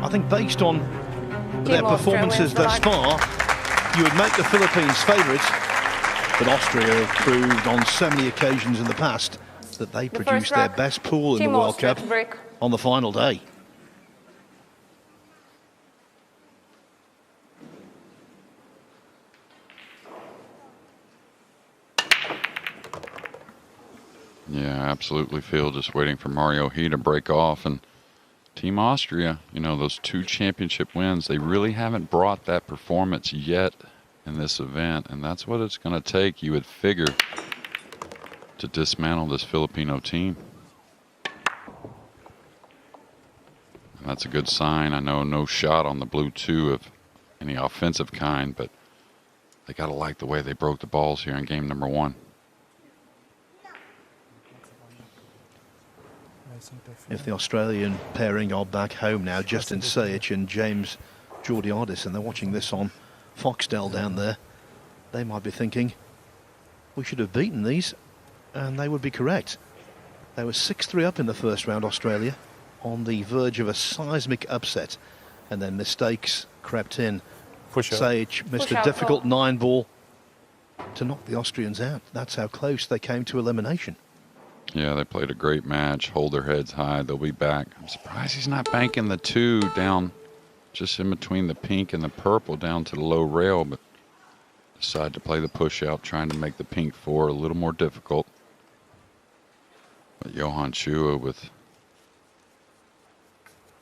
I think based on their performances thus far, you would make the Philippines favourites, but Austria have proved on so many occasions in the past that they produced their best pool in the World Cup on the final day. Yeah, absolutely, Phil. Just waiting for Mario He to break off. And Team Austria, you know, those 2 championship wins, they really haven't brought that performance yet in this event. And that's what it's going to take, you would figure, to dismantle this Filipino team. And that's a good sign. I know no shot on the blue 2 of any offensive kind, but they got to like the way they broke the balls here in game number 1. If the Australian pairing are back home now, Justin Sage and James Georgiadis, and they're watching this on Foxtel down there, they might be thinking, we should have beaten these, and they would be correct. They were 6-3 up in the first round, Australia, on the verge of a seismic upset, and then mistakes crept in. Sage missed a difficult 9-ball to knock the Austrians out. That's how close they came to elimination. Yeah, they played a great match, hold their heads high, they'll be back. I'm surprised he's not banking the 2 down just in between the pink and the purple down to the low rail, but decided to play the push out, trying to make the pink 4 a little more difficult. But Johann Chua with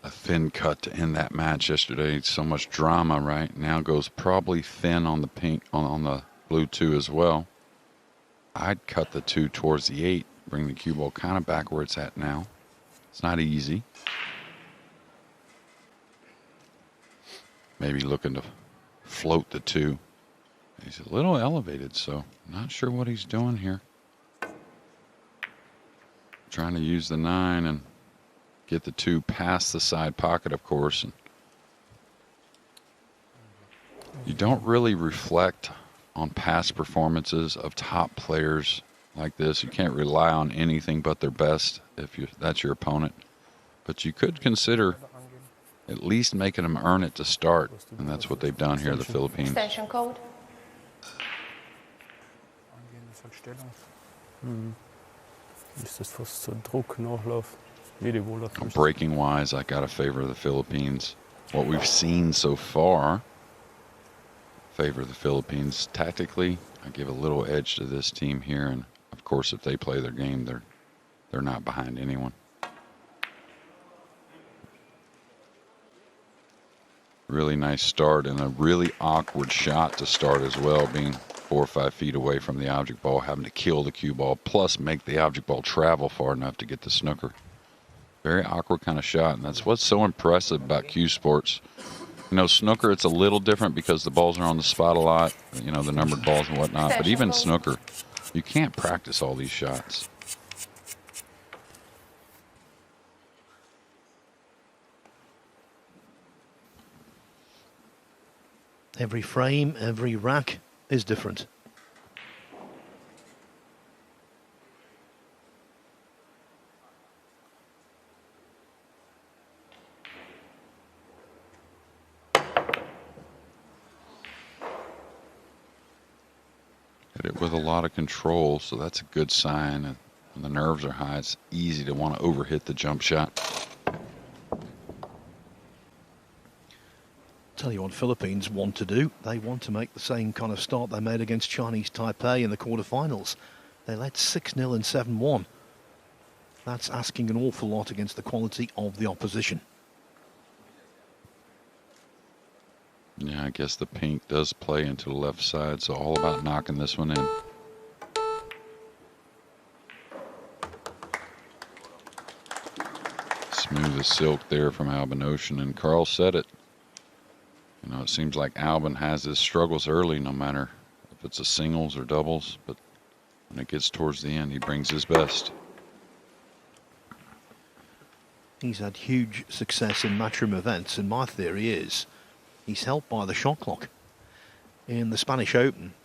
a thin cut to end that match yesterday. So much drama, right? Now goes probably thin on the pink, on the blue 2 as well. I'd cut the 2 towards the 8. Bring the cue ball kind of back where it's at now. It's not easy. Maybe looking to float the 2. He's a little elevated, so not sure what he's doing here. Trying to use the 9 and get the 2 past the side pocket, of course. And you don't really reflect on past performances of top players like this. You can't rely on anything but their best if that's your opponent. But you could consider at least making them earn it to start, and that's what they've done here, the Philippines. Extension code. Breaking wise, I got to favor the Philippines. What we've seen so far favor the Philippines. Tactically, I give a little edge to this team here, and of course, if they play their game, they're not behind anyone. Really nice start, and a really awkward shot to start as well, being 4 or 5 feet away from the object ball, having to kill the cue ball, plus make the object ball travel far enough to get the snooker. Very awkward kind of shot, and that's what's so impressive about cue sports. You know, snooker, it's a little different because the balls are on the spot a lot, you know, the numbered balls and whatnot, but even snooker, you can't practice all these shots. Every frame, every rack is different. Hit it with a lot of control, so that's a good sign. And when the nerves are high, it's easy to want to overhit the jump shot. Tell you what Philippines want to do. They want to make the same kind of start they made against Chinese Taipei in the quarterfinals. They led 6-0 and 7-1. That's asking an awful lot against the quality of the opposition. Yeah, I guess the pink does play into the left side, so all about knocking this one in. Smooth as silk there from Albin, Ouschan, and Carl said it. You know, it seems like Albin has his struggles early, no matter if it's a singles or doubles, but when it gets towards the end, he brings his best. He's had huge success in matchroom events, and my theory is he's helped by the shot clock. In the Spanish Open,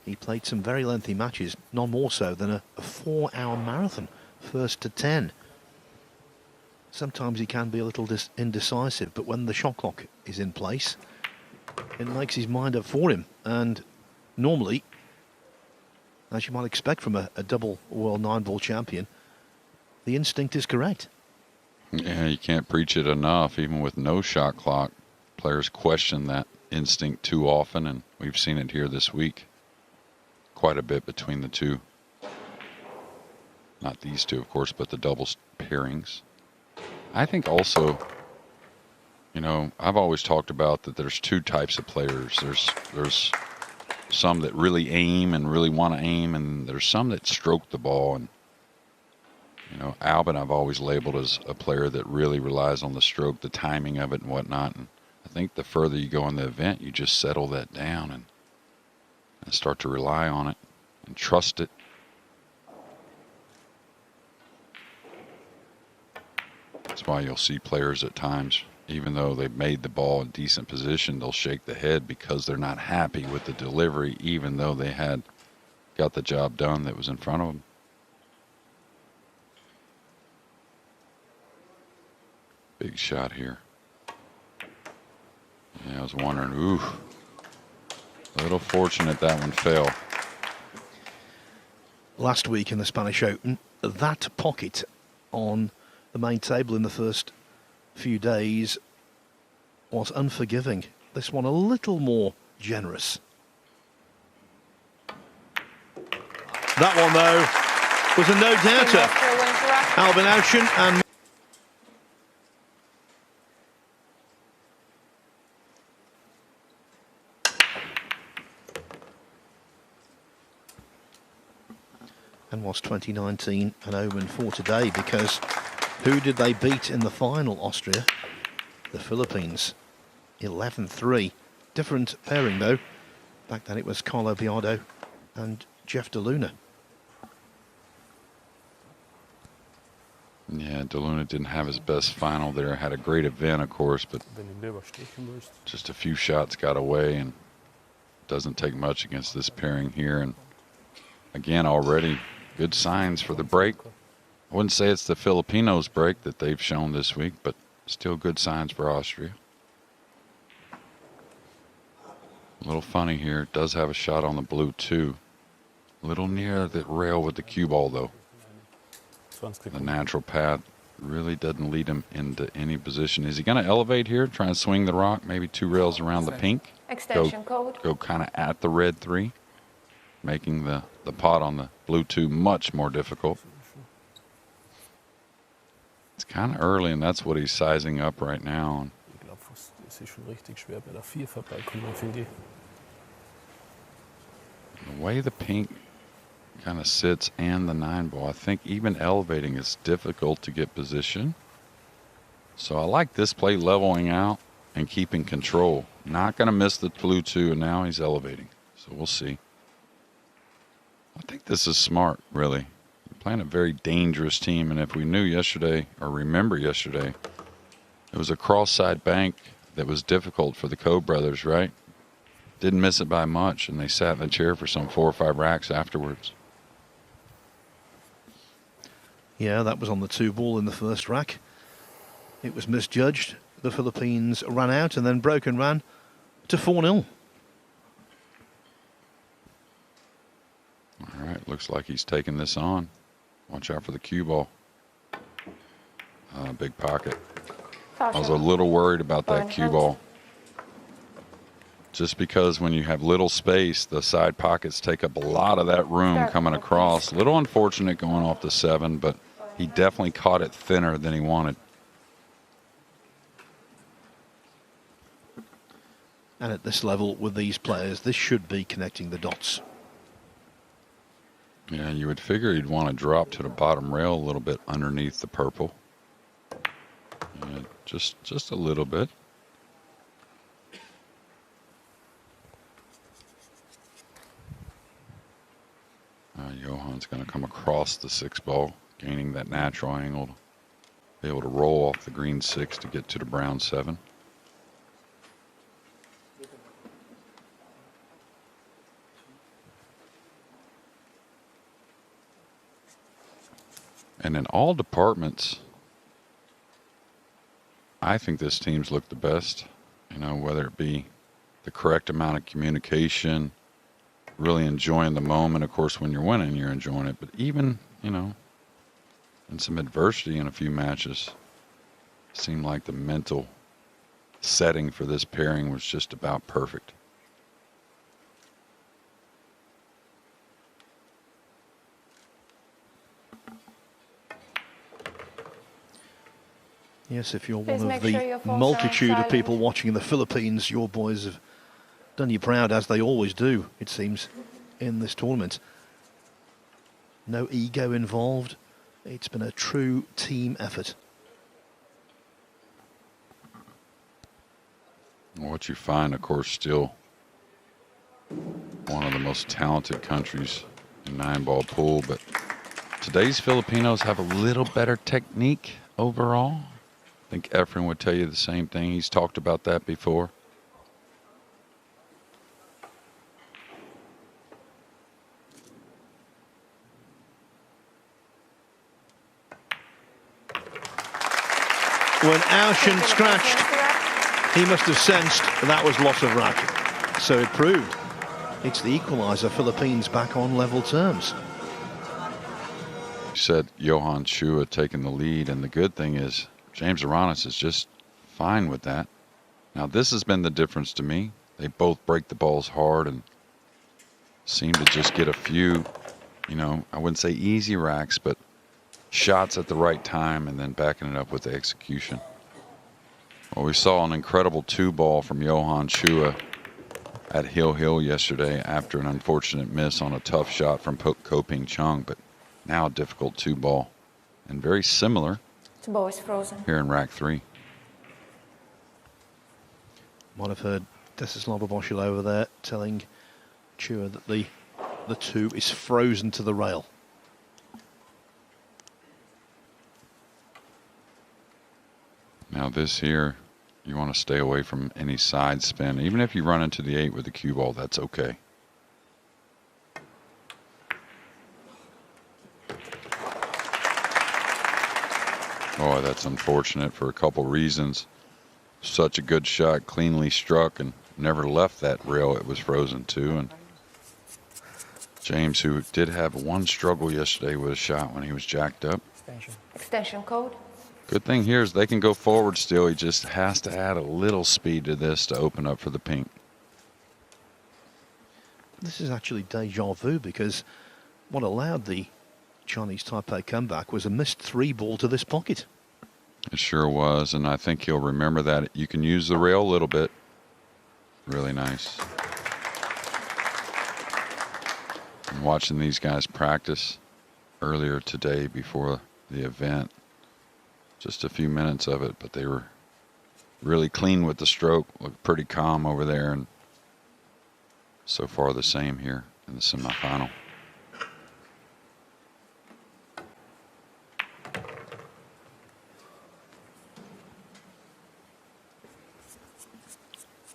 he played some very lengthy matches, none more so than a 4-hour marathon, first to 10. sometimes he can be a little indecisive, but when the shot clock is in place, it makes his mind up for him. And normally, as you might expect from a double world 9-ball champion, the instinct is correct. Yeah, you can't preach it enough. Even with no shot clock, players question that instinct too often, and we've seen it here this week quite a bit between the two. Not these two, of course, but the doubles pairings. I think also, you know, I've always talked about that there's two types of players. There's some that really aim and really want to aim, and there's some that stroke the ball. And you know, Albin I've always labeled as a player that really relies on the stroke, the timing of it and whatnot. And I think the further you go in the event, you just settle that down and start to rely on it and trust it. That's why you'll see players at times, even though they've made the ball in decent position, they'll shake the head because they're not happy with the delivery, even though they had got the job done that was in front of them. Big shot here. Yeah, I was wondering, ooh, a little fortunate that one fell. Last week in the Spanish Open, that pocket on the main table in the first few days was unforgiving. This one a little more generous. That one, though, was a no-doubter. Albin Ouschan and was 2019 an omen for today, because who did they beat in the final, Austria? The Philippines, 11-3. Different pairing, though. Back then it was Carlo Biardo and Jeff De Luna. Yeah, De Luna didn't have his best final there. Had a great event, of course, but just a few shots got away, and doesn't take much against this pairing here. And again, already good signs for the break. I wouldn't say it's the Filipinos' break that they've shown this week, but still good signs for Austria. A little funny here. It does have a shot on the blue, too. A little near the rail with the cue ball, though. The natural path really doesn't lead him into any position. Is he going to elevate here, try and swing the rock, maybe 2 rails around the pink? Extension code. Go kind of at the red 3, making the pot on the blue 2 much more difficult. It's kind of early, and that's what he's sizing up right now. The way the pink kind of sits and the 9-ball, I think even elevating is difficult to get position. So I like this play, leveling out and keeping control. Not going to miss the blue 2, and now he's elevating. So we'll see. I think this is smart, really. You're playing a very dangerous team, and if we knew yesterday, or remember yesterday, it was a cross-side bank that was difficult for the Koh brothers, right? Didn't miss it by much, and they sat in the chair for some 4 or 5 racks afterwards. Yeah, that was on the 2-ball in the first rack. It was misjudged. The Philippines ran out and then broke and ran to 4-0. All right, looks like he's taking this on. Watch out for the cue ball. Big pocket. I was a little worried about that cue ball. Just because when you have little space, the side pockets take up a lot of that room coming across. A little unfortunate going off the 7, but he definitely caught it thinner than he wanted. And at this level, with these players, this should be connecting the dots. Yeah, you would figure you'd want to drop to the bottom rail a little bit underneath the purple. Yeah, just a little bit. Johann's going to come across the 6-ball, gaining that natural angle to be able to roll off the green 6 to get to the brown 7. And in all departments, I think this team's looked the best, you know, whether it be the correct amount of communication, really enjoying the moment. Of course, when you're winning, you're enjoying it. But even, you know, in some adversity in a few matches, it seemed like the mental setting for this pairing was just about perfect. Yes, if you're Please one of make the sure your phones are multitude of silent. people watching in the Philippines, your boys have done you proud, as they always do, it seems, in this tournament. No ego involved. It's been a true team effort. What you find, of course, still one of the most talented countries in 9-ball pool, but today's Filipinos have a little better technique overall. I think Efren would tell you the same thing. He's talked about that before. When Ouschan scratched, he must have sensed that was loss of racket. So it proved. It's the equaliser. Philippines back on level terms. You said Johann Chua taking the lead, and the good thing is James Aranas is just fine with that. Now, this has been the difference to me. They both break the balls hard and seem to just get a few, you know, I wouldn't say easy racks, but shots at the right time and then backing it up with the execution. Well, we saw an incredible 2-ball from Johann Chua at Hill yesterday after an unfortunate miss on a tough shot from Ko Ping Chung, but now a difficult 2-ball and very similar. The ball is frozen. Here in rack 3. Might have heard Desislav Boschel over there telling Chua that the 2 is frozen to the rail. Now this here, you want to stay away from any side spin. Even if you run into the 8 with the cue ball, that's okay. Oh, that's unfortunate for a couple reasons. Such a good shot, cleanly struck, and never left that rail it was frozen to. And James, who did have one struggle yesterday with a shot when he was jacked up. Extension code. Good thing here is they can go forward still. He just has to add a little speed to this to open up for the pink. This is actually deja vu, because what allowed the Chinese Taipei comeback was a missed 3-ball to this pocket. It sure was, and I think he'll remember that. You can use the rail a little bit. Really nice. And watching these guys practice earlier today before the event, just a few minutes of it, but they were really clean with the stroke, looked pretty calm over there, and so far the same here in the semifinal.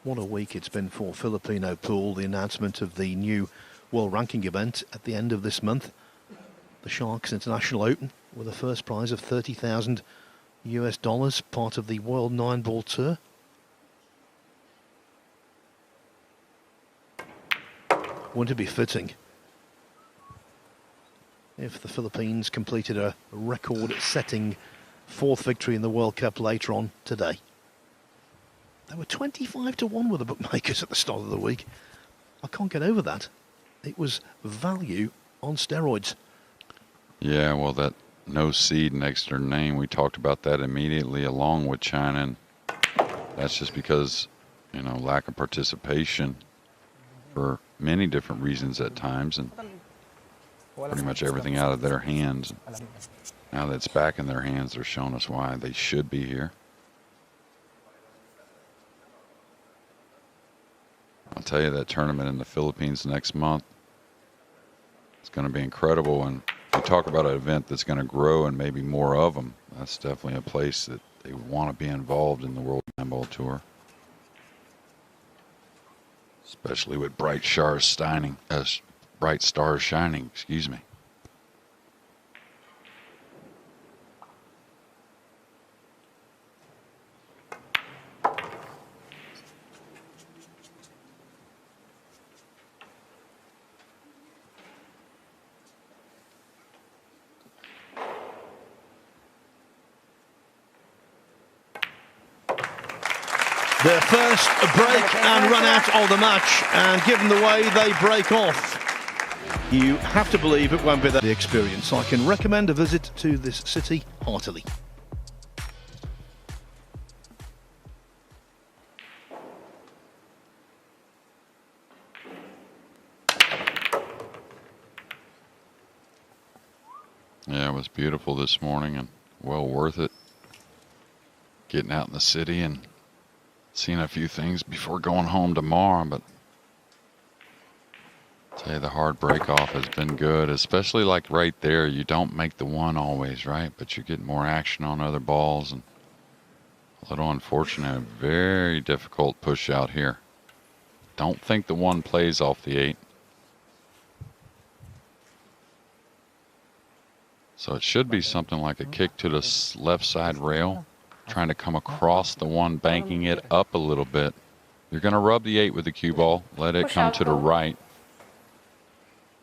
What a week it's been for Filipino pool. The announcement of the new World Ranking event at the end of this month. The Sharks International Open with a first prize of $30,000 US, part of the World 9-Ball Tour. Wouldn't it be fitting if the Philippines completed a record-setting 4th victory in the World Cup later on today? They were 25-1 with the bookmakers at the start of the week. I can't get over that. It was value on steroids. Yeah, well, that no seed next to their name, we talked about that immediately along with China. And that's just because, you know, lack of participation for many different reasons at times, and pretty much everything out of their hands. Now that it's back in their hands, they're showing us why they should be here. I'll tell you, that tournament in the Philippines next month, it's going to be incredible. And you talk about an event that's going to grow and maybe more of them. That's definitely a place that they want to be involved in the World 9-Ball Tour. Especially with bright stars shining, excuse me. Their first break and run out of the match, and given the way they break off, you have to believe it won't be the experience. I can recommend a visit to this city heartily. Yeah, it was beautiful this morning and well worth it. Getting out in the city and seeing a few things before going home tomorrow, but I'll tell you, the hard break off has been good, especially like right there. You don't make the one always, right? But you get more action on other balls, and a little unfortunate, very difficult push out here. Don't think the one plays off the 8. So it should be something like a kick to the left side rail, trying to come across the one, banking it up a little bit. You're going to rub the 8 with the cue ball, let it come to the right.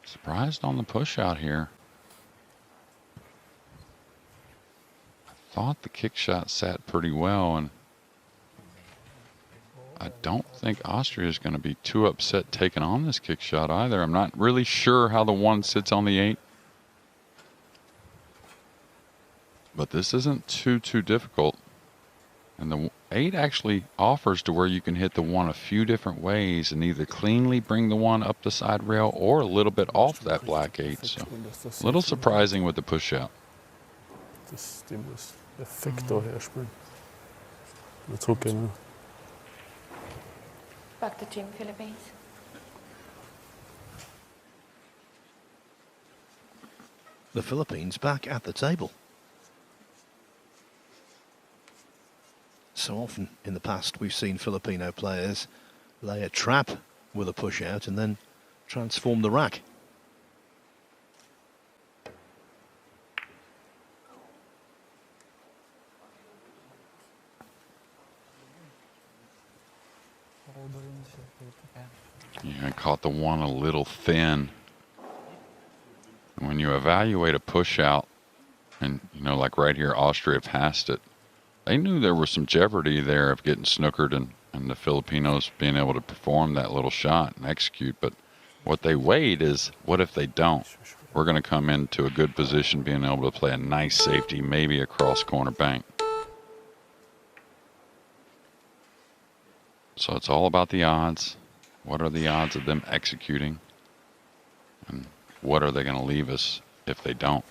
Surprised on the push out here. I thought the kick shot sat pretty well, and I don't think Austria is going to be too upset taking on this kick shot either. I'm not really sure how the 1 sits on the 8. But this isn't too difficult. And the 8 actually offers to where you can hit the 1 a few different ways and either cleanly bring the 1 up the side rail or a little bit off that black 8. So a little surprising with the push out. Back to Team Philippines. The Philippines back at the table. So often in the past we've seen Filipino players lay a trap with a push out and then transform the rack. Yeah, I caught the 1 a little thin. And when you evaluate a push out, and you know, like right here, Austria passed it. They knew there was some jeopardy there of getting snookered and the Filipinos being able to perform that little shot and execute. But what they weighed is, what if they don't? We're going to come into a good position being able to play a nice safety, maybe across corner bank. So it's all about the odds. What are the odds of them executing? And what are they going to leave us if they don't?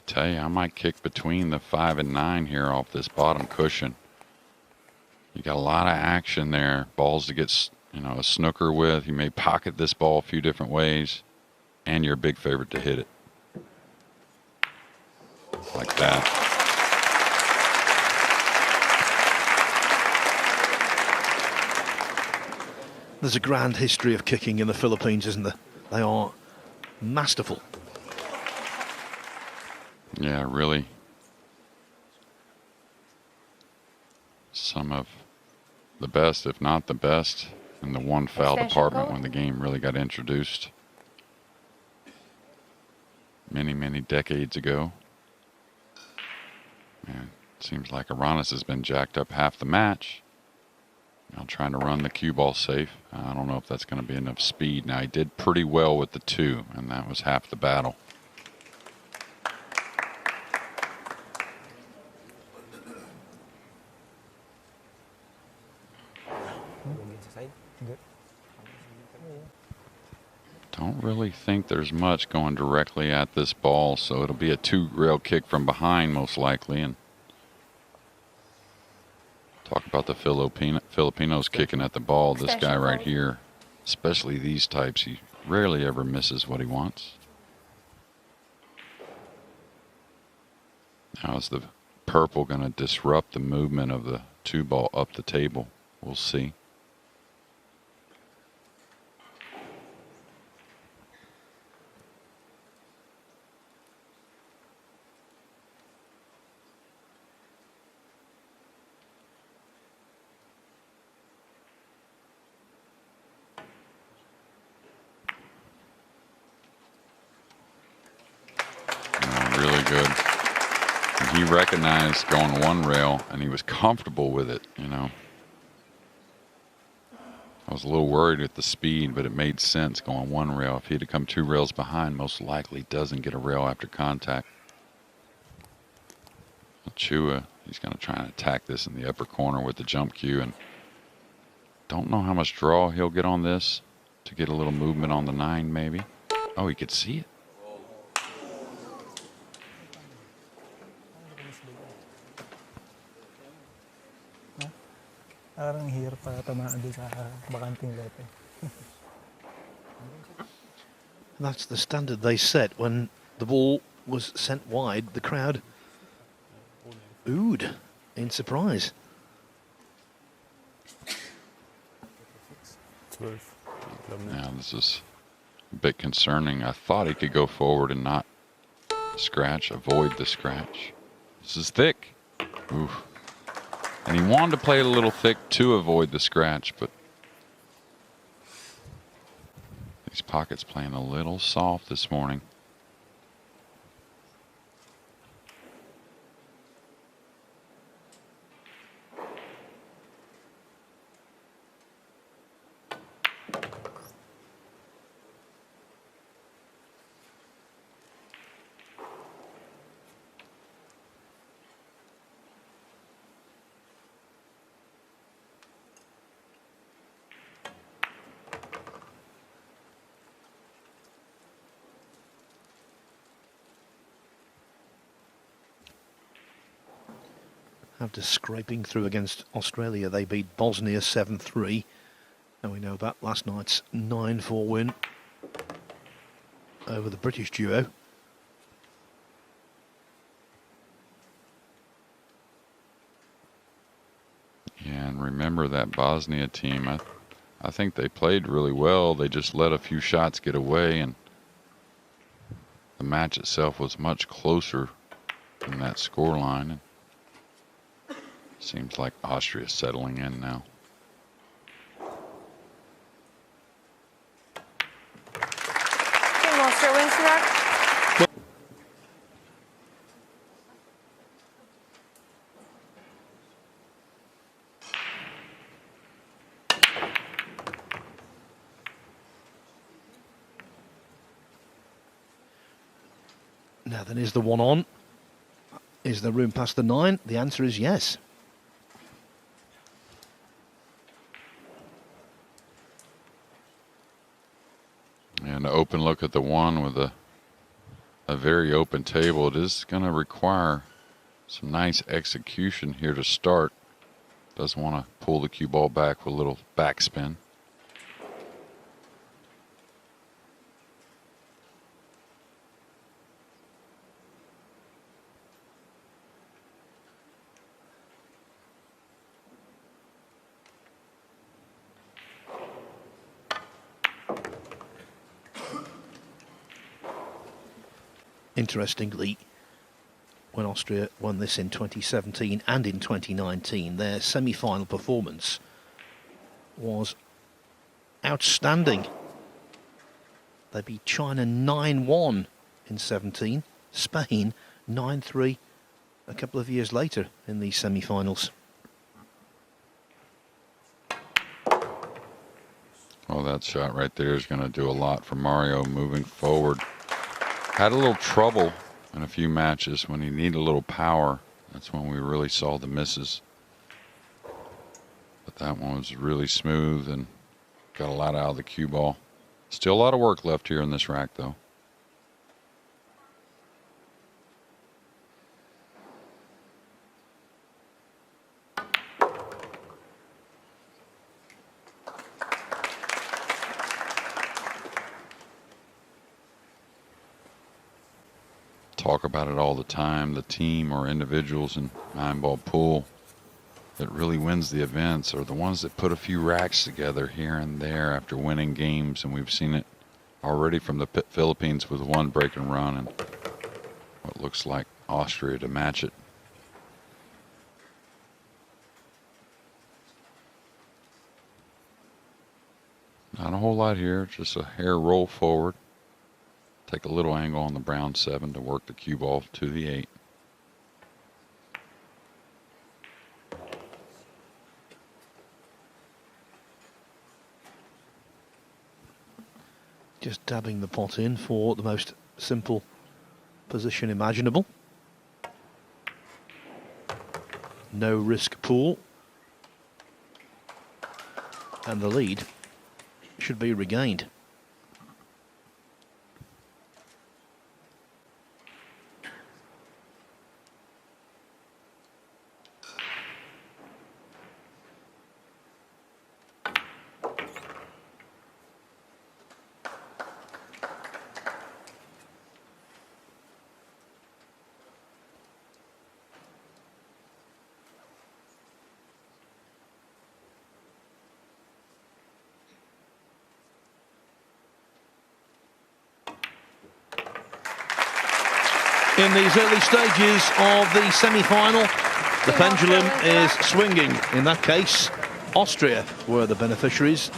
Tell you, I might kick between the 5 and 9 here off this bottom cushion. You got a lot of action there. Balls to get, you know, a snooker with. You may pocket this ball a few different ways, and you're a big favorite to hit it. Like that. There's a grand history of kicking in the Philippines, isn't there? They are masterful. Yeah, really. Some of the best, if not the best, in the one foul department when the game really got introduced many decades ago. And it seems like Aranas has been jacked up half the match. I'm trying to run the cue ball safe. I don't know if that's going to be enough speed. Now, he did pretty well with the 2, and that was half the battle. Don't really think there's much going directly at this ball, so it'll be a 2-rail kick from behind most likely. And talk about the Filipinos kicking at the ball. This guy right here, especially these types, he rarely ever misses what he wants. Now is the purple going to disrupt the movement of the 2-ball up the table? We'll see. he recognized going one rail, and he was comfortable with it, you know. I was a little worried at the speed, but it made sense going one rail. If he'd have come 2 rails behind, most likely doesn't get a rail after contact. Chua, he's going to try and attack this in the upper corner with the jump cue, and don't know how much draw he'll get on this to get a little movement on the 9 maybe. Oh, he could see it. Parang hirap para tamaan doon sa bakanting lepe. That's the standard they set when the ball was sent wide. The crowd oohed in surprise. 12. Now this is a bit concerning. I thought he could go forward and not scratch, avoid the scratch. This is thick. Oof. And he wanted to play it a little thick to avoid the scratch, but these pockets playing a little soft this morning. After scraping through against Australia, they beat Bosnia 7-3. And we know about last night's 9-4 win over the British duo. Yeah, and remember that Bosnia team, I think they played really well. They just let a few shots get away, and the match itself was much closer than that scoreline. Seems like Austria is settling in now. Team Austria wins the rack. Now then, is the one on? Is there room past the 9? The answer is yes. And an open look at the 1 with a very open table. It is going to require some nice execution here to start. Doesn't want to pull the cue ball back with a little backspin. Interestingly, when Austria won this in 2017 and in 2019, their semi-final performance was outstanding. They beat China 9-1 in 17, Spain 9-3 a couple of years later in these semi-finals. Oh, that shot right there is going to do a lot for Mario moving forward. Had a little trouble in a few matches when he needed a little power. That's when we really saw the misses. But that one was really smooth and got a lot out of the cue ball. Still a lot of work left here in this rack, though. Talk about it all the time. The team or individuals in 9-ball pool that really wins the events are the ones that put a few racks together here and there after winning games, and we've seen it already from the Philippines with one break and run and what looks like Austria to match it. Not a whole lot here, just a hair roll forward. Take a little angle on the brown 7 to work the cue ball to the 8. Just dabbing the pot in for the most simple position imaginable. No risk pool. And the lead should be regained. In these early stages of the semi-final, the pendulum is swinging. In that case, Austria were the beneficiaries.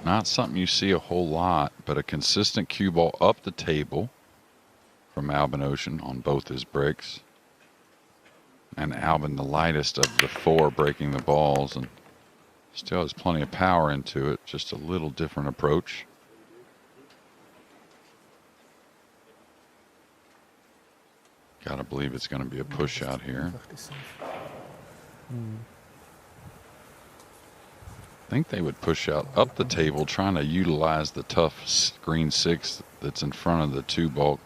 Not something you see a whole lot, but a consistent cue ball up the table from Albin Ouschan on both his breaks. And Albin, the lightest of the four, breaking the balls, and still has plenty of power into it. Just a little different approach. Gotta believe it's going to be a push out here. I think they would push out up the table, trying to utilize the tough green 6 that's in front of the 2 ball,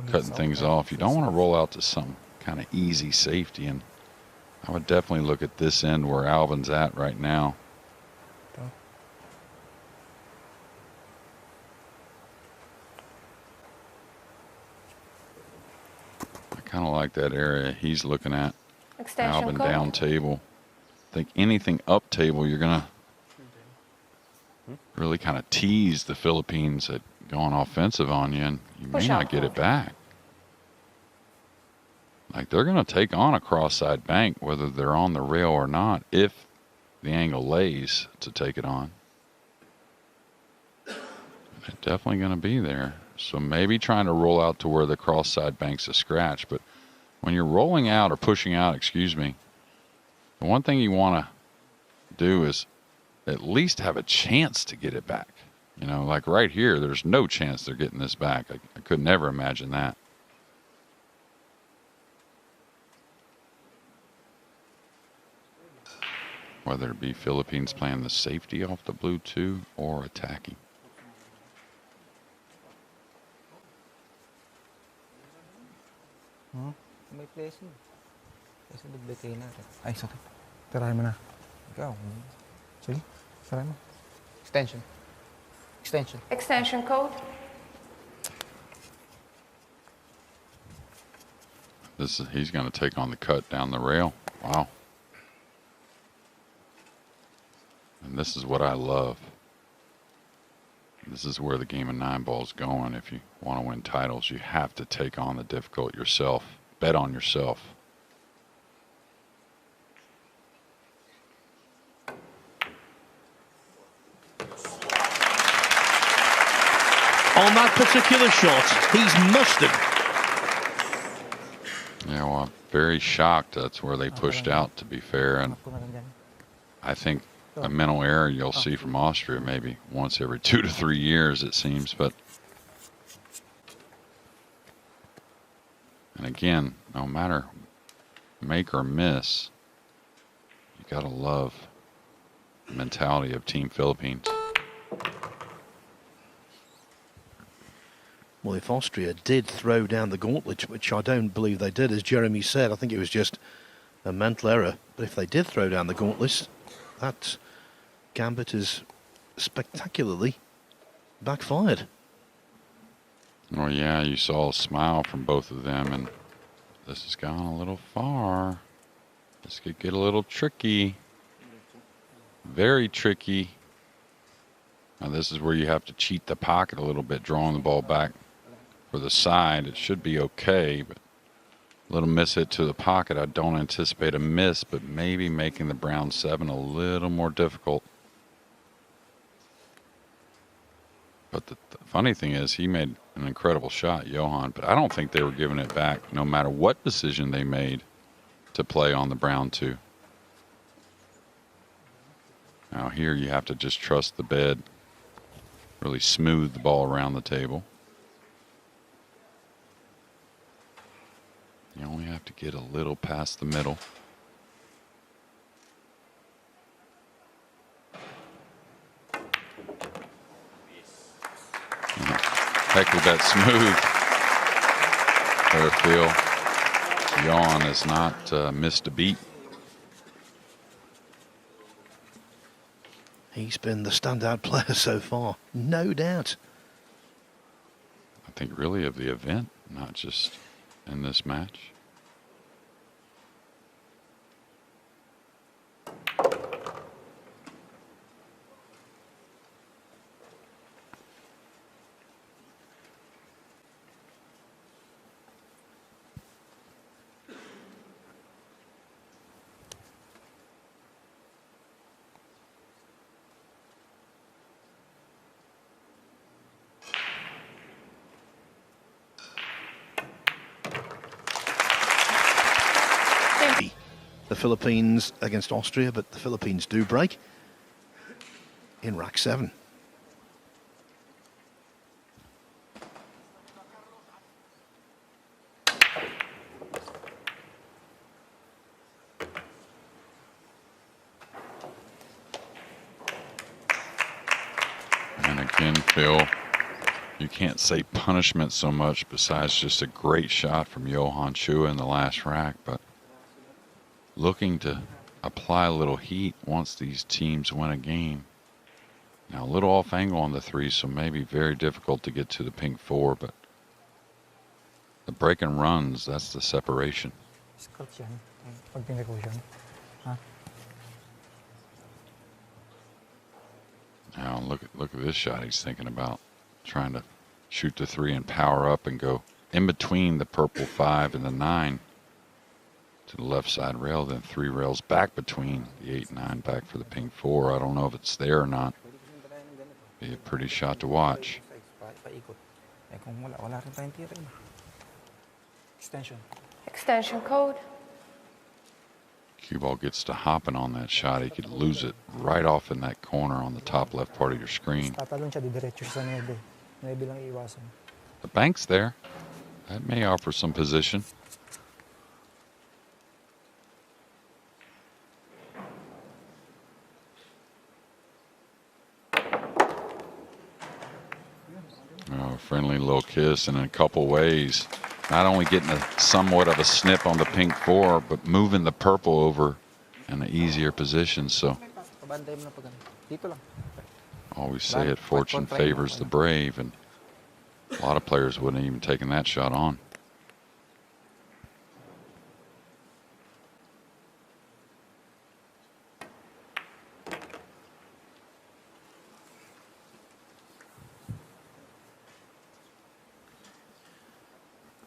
cutting things off. You don't want to roll out to some kind of easy safety, and I would definitely look at this end where Albin's at right now. I kind of like that area he's looking at. Extension Albin call. down table. I think anything up table, you're gonna really kind of tease the Philippines at going offensive on you, and you may not get it back. Like, they're going to take on a cross-side bank, whether they're on the rail or not, if the angle lays to take it on. They're definitely going to be there. So maybe trying to roll out to where the cross-side bank's a scratch. But when you're rolling out or pushing out, excuse me, the one thing you want to do is at least have a chance to get it back. You know, like right here, there's no chance they're getting this back. I could never imagine that. Whether it be Philippines playing the safety off the blue 2 or attacking. May place mo. Kasi nagbigay natin. Ay, sorry. Tirahin mo na. Ikaw. Sige, tirahin mo. Extension. Extension. Extension code. He's going to take on the cut down the rail. Wow. And this is what I love. This is where the game of 9 ball's going. If you want to win titles, you have to take on the difficult yourself. Bet on yourself. On that particular shot, he's mustered. Yeah, well, I'm very shocked that's where they pushed out, to be fair. And I think a mental error you'll see from Austria maybe once every 2 to 3 years, it seems. But and again, no matter make or miss, you gotta love the mentality of Team Philippines. Well, if Austria did throw down the gauntlet, which I don't believe they did, as Jeremy said, I think it was just a mental error. But if they did throw down the gauntlet, that gambit is spectacularly backfired. Oh yeah, you saw a smile from both of them, and this has gone a little far. This could get a little tricky. Very tricky. Now this is where you have to cheat the pocket a little bit, drawing the ball back for the side. It should be okay, but a little miss hit to the pocket. I don't anticipate a miss, but maybe making the brown 7 a little more difficult. But the funny thing is, he made An incredible shot, Johann, but I don't think they were giving it back no matter what decision they made to play on the brown 2. Now here you have to just trust the bed, really smooth the ball around the table. You only have to get a little past the middle. Heck with that smooth. There, Phil. Johann has not missed a beat. He's been the standout player so far, no doubt. I think really of the event, not just in this match. The Philippines against Austria, but the Philippines do break in rack 7. And again, Phil, you can't say punishment so much besides just a great shot from Johann Chua in the last rack, but looking to apply a little heat once these teams win a game. Now a little off angle on the 3, so maybe very difficult to get to the pink 4, but the break and runs, that's the separation. Now look at this shot he's thinking about, trying to shoot the 3 and power up and go in between the purple 5 and the 9 to the left side rail, then 3 rails back between the 8 and 9 back for the pink 4. I don't know if it's there or not. Be a pretty shot to watch. Extension code. Cue ball gets to hopping on that shot. He could lose it right off in that corner on the top left part of your screen. The bank's there. That may offer some position. Oh, friendly little kiss, and in a couple ways, not only getting somewhat of a snip on the pink 4, but moving the purple over in an easier position. So always say it, fortune favors the brave, and a lot of players wouldn't have even taken that shot on.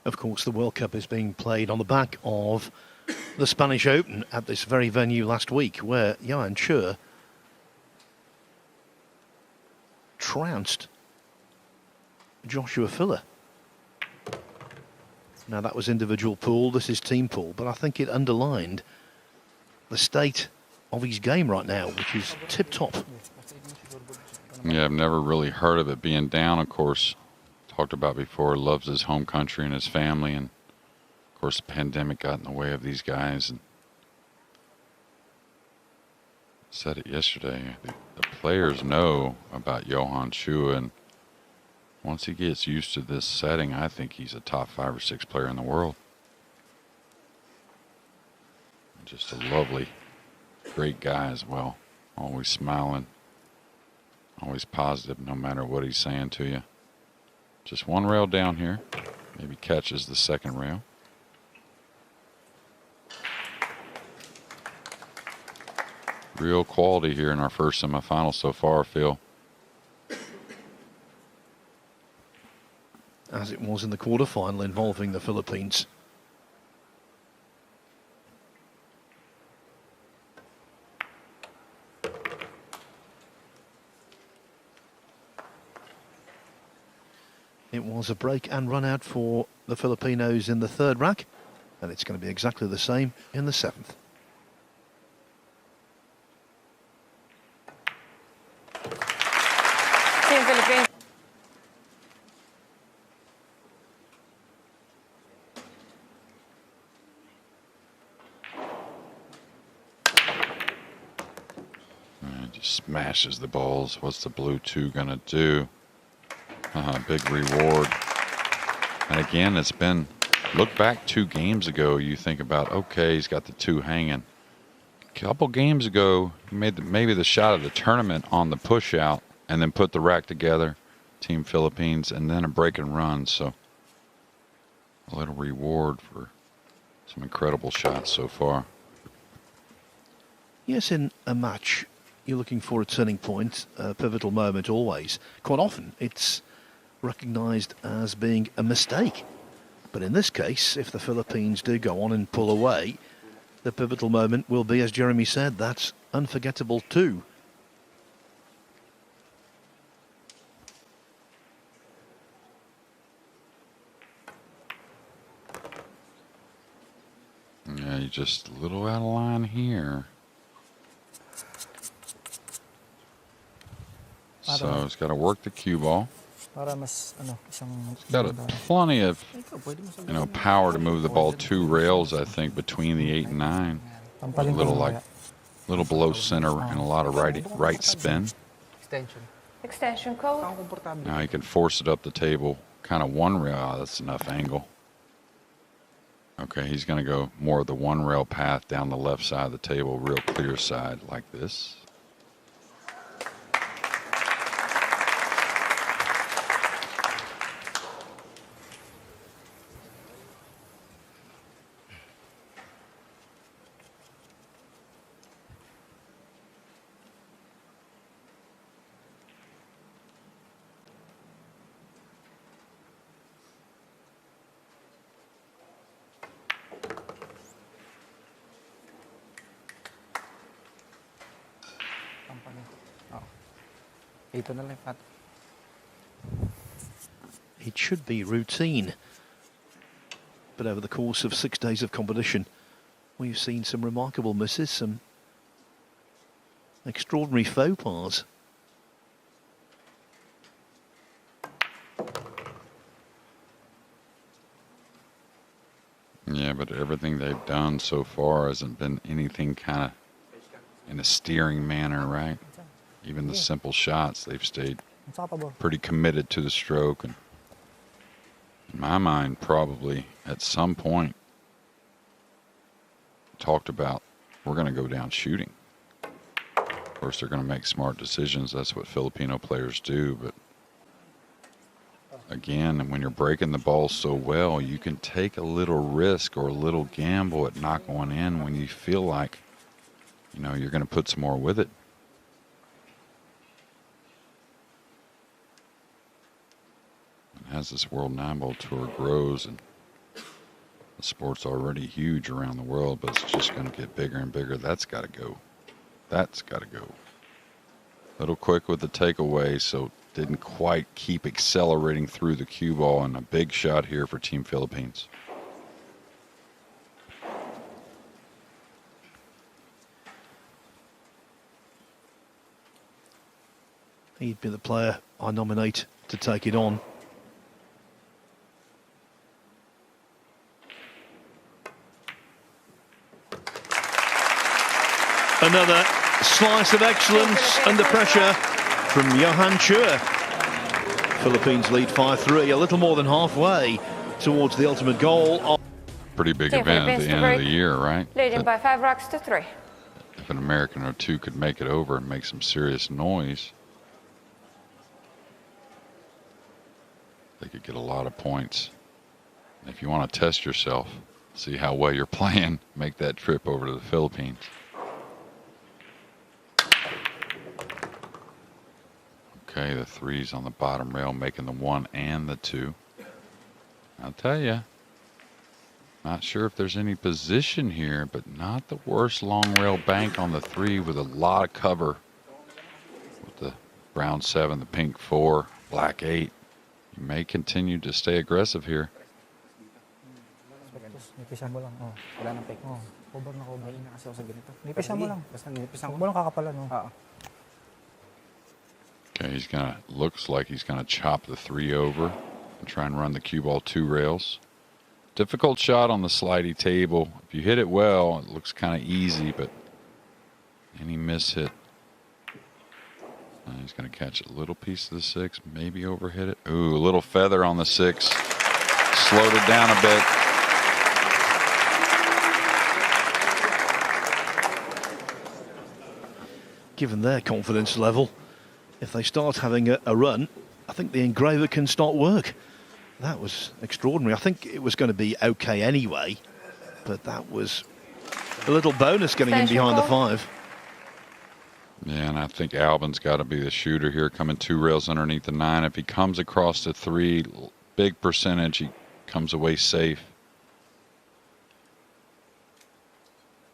Of course, the World Cup is being played on the back of the Spanish Open at this very venue last week, where Johann Chua trounced Joshua Filler. Now, that was individual pool, this is team pool, but I think it underlined the state of his game right now, which is tip-top. Yeah, I've never really heard of it being down, of course. Talked about before, loves his home country and his family, and of course the pandemic got in the way of these guys. And said it yesterday, the players know about Johann Chua, and once he gets used to this setting, I think he's a top 5 or 6 player in the world. Just a lovely, great guy as well. Always smiling, always positive no matter what he's saying to you. Just one rail down here. Maybe catches the second rail. Real quality here in our first semifinal so far, Phil. As it was in the quarterfinal involving the Philippines. It was a break and run out for the Filipinos in the third rack, and it's going to be exactly the same in the seventh. Team Philippines. Just smashes the balls. What's the blue two gonna do? Big reward. And again, it's been, look back 2 games ago, you think about, okay, he's got the 2 hanging. A couple games ago, he made maybe the shot of the tournament on the push out and then put the rack together, Team Philippines, and then a break and run. So a little reward for some incredible shots so far. Yes, in a match, you're looking for a turning point, a pivotal moment always. Quite often, it's recognised as being a mistake. But in this case, if the Philippines do go on and pull away, the pivotal moment will be, as Jeremy said, that's unforgettable too. Yeah, you're just a little out of line here. So he's got to work the cue ball. He's got plenty of, power to move the ball 2 rails, I think, between the 8 and 9. A little below center and a lot of right spin. Extension code. Now he can force it up the table, kind of 1 rail. Oh, that's enough angle. Okay, he's going to go more of the 1 rail path down the left side of the table, real clear side like this. It should be routine, but over the course of 6 days of competition, we've seen some remarkable misses, some extraordinary faux pas. Yeah, but everything they've done so far hasn't been anything kind of in a steering manner, right? Even the simple shots, they've stayed pretty committed to the stroke. And in my mind, probably at some point talked about, we're going to go down shooting. Of course, they're going to make smart decisions. That's what Filipino players do. But again, when you're breaking the ball so well, you can take a little risk or a little gamble at not going in when you feel like, you're going to put some more with it. As this World 9-Ball Tour grows, and the sport's already huge around the world, but it's just going to get bigger and bigger. That's got to go. That's got to go. A little quick with the takeaway, so didn't quite keep accelerating through the cue ball, and a big shot here for Team Philippines. He'd be the player I nominate to take it on. Another slice of excellence under pressure from Johann Chua. Philippines lead 5-3, a little more than halfway towards the ultimate goal. Pretty big event at the end of the year, right? Leading by 5 racks to 3. If an American or 2 could make it over and make some serious noise, they could get a lot of points. If you want to test yourself, see how well you're playing, make that trip over to the Philippines. Okay, the 3's on the bottom rail, making the 1 and the 2. I'll tell you, not sure if there's any position here, but not the worst long rail bank on the 3 with a lot of cover. With the brown 7, the pink 4, black 8. He may continue to stay aggressive here. Nipisan mo lang. Oh. Wala nang pick. Oh. Cover na cover. Mahina kasi ako sa ganito. Nipisan mo lang. Basta nipisan Huwag ko. mo lang kakapalan. Oh. Oo. Okay, he's gonna, looks like he's gonna chop the 3 over and try and run the cue ball 2 rails. Difficult shot on the slidey table. If you hit it well, it looks kind of easy, but any miss hit. He's gonna catch a little piece of the 6, maybe overhit it. Ooh, a little feather on the 6. Slowed it down a bit. Given their confidence level, if they start having a run, I think the engraver can start work. That was extraordinary. I think it was going to be okay anyway, but that was a little bonus getting in behind the 5. Yeah, and I think Albin's got to be the shooter here, coming 2 rails underneath the 9. If he comes across the 3, big percentage, he comes away safe.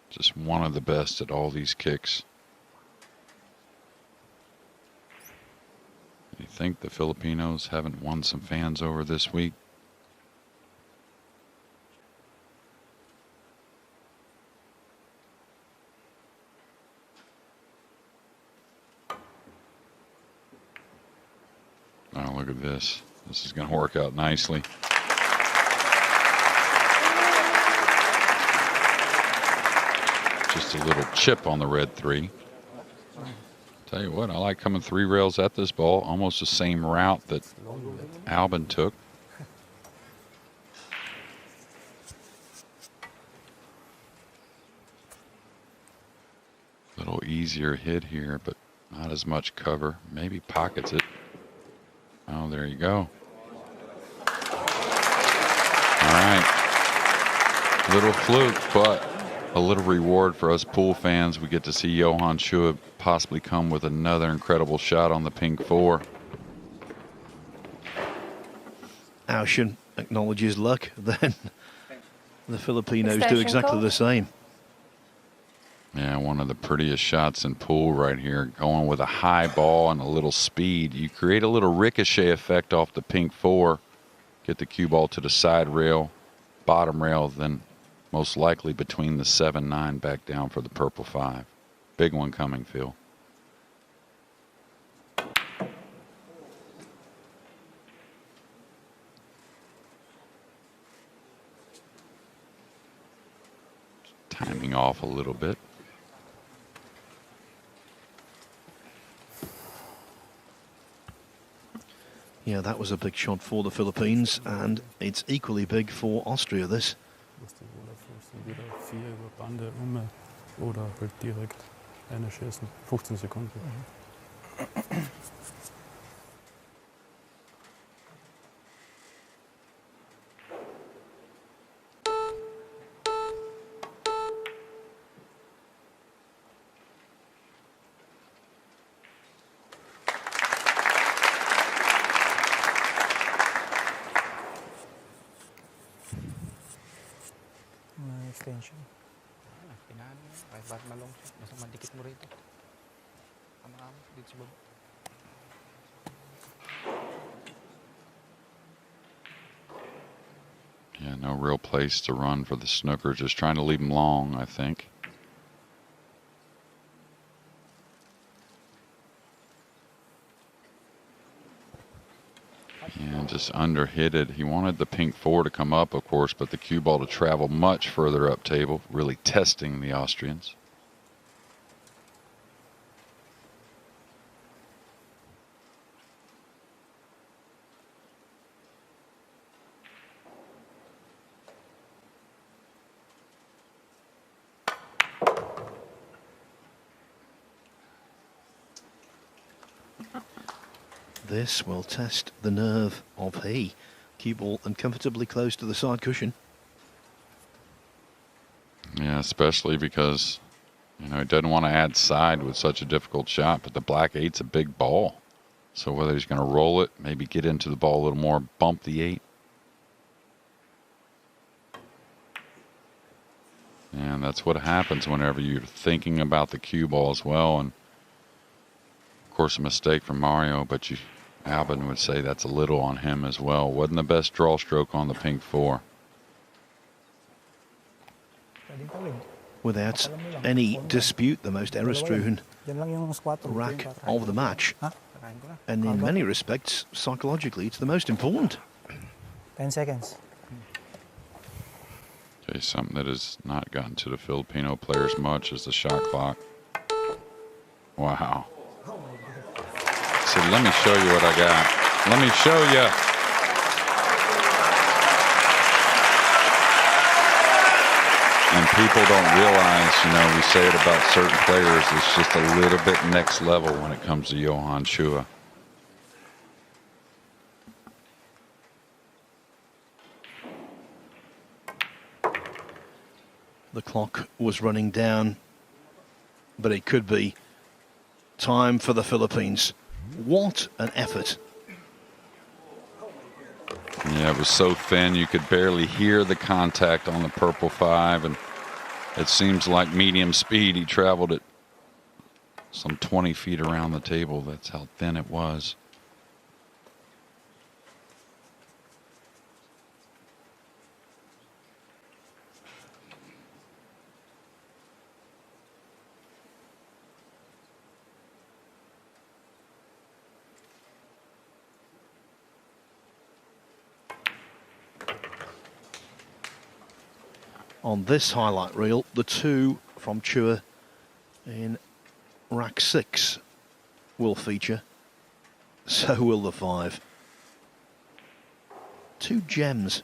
Just one of the best at all these kicks. You think the Filipinos haven't won some fans over this week? Oh, look at this. This is going to work out nicely. Just a little chip on the red 3. Tell you what, I like coming 3 rails at this ball. Almost the same route that Albin took. Little easier hit here, but not as much cover. Maybe pockets it. Oh, there you go. All right. Little fluke, but a little reward for us pool fans. We get to see Johann Chua possibly come with another incredible shot on the pink 4. Ouschan acknowledges luck, then the Filipinos do Extension exactly call. the same. Yeah, one of the prettiest shots in pool right here. Going with a high ball and a little speed. You create a little ricochet effect off the pink 4. Get the cue ball to the side rail, bottom rail, then most likely between the 7-9 back down for the purple 5. Big one coming, Phil. Timing off a little bit. Yeah, that was a big shot for the Philippines, and it's equally big for Austria, this. Lustig, oder fährst du wieder 4 über Bande oder halt direkt eine schießen. 15 Sekunden. Extension. Pinaan mo. Kahit ba't malong siya. Basta madikit mo rito. Kamakamu. Dito sa baba. Yeah, no real place to run for the snooker. Just trying to leave him long, I think. And just underhit it. He wanted the pink 4 to come up, of course, but the cue ball to travel much further up table, really testing the Austrians. This will test the nerve of he. Cue ball uncomfortably close to the side cushion. Yeah, especially because, you know, he doesn't want to add side with such a difficult shot, but the black 8's a big ball. So whether he's going to roll it, maybe get into the ball a little more, bump the 8. And that's what happens whenever you're thinking about the cue ball as well. And of course, a mistake from Mario, but you Albin would say that's a little on him as well. Wasn't the best draw stroke on the pink 4. Pwedeng tawid. Without Papalam mo lang. any Huwag mo. dispute, the most Dalawa error-strewn yan. Yan lang yung squat. rack of the match. Sakayin ko na. And in many respects, psychologically, it's the most important. 10 seconds. Okay, something that has not gotten to the Filipino players much is the shot clock. Wow. So let me show you what I got. Let me show you. And people don't realize, you know, we say it about certain players, it's just a little bit next level when it comes to Johann Chua. The clock was running down, but it could be time for the Philippines. What an effort. Yeah, it was so thin you could barely hear the contact on the purple 5, and it seems like medium speed. He traveled it some 20 feet around the table. That's how thin it was. On this highlight reel, the 2 from Chua in rack 6 will feature. So will the 5. 2 gems.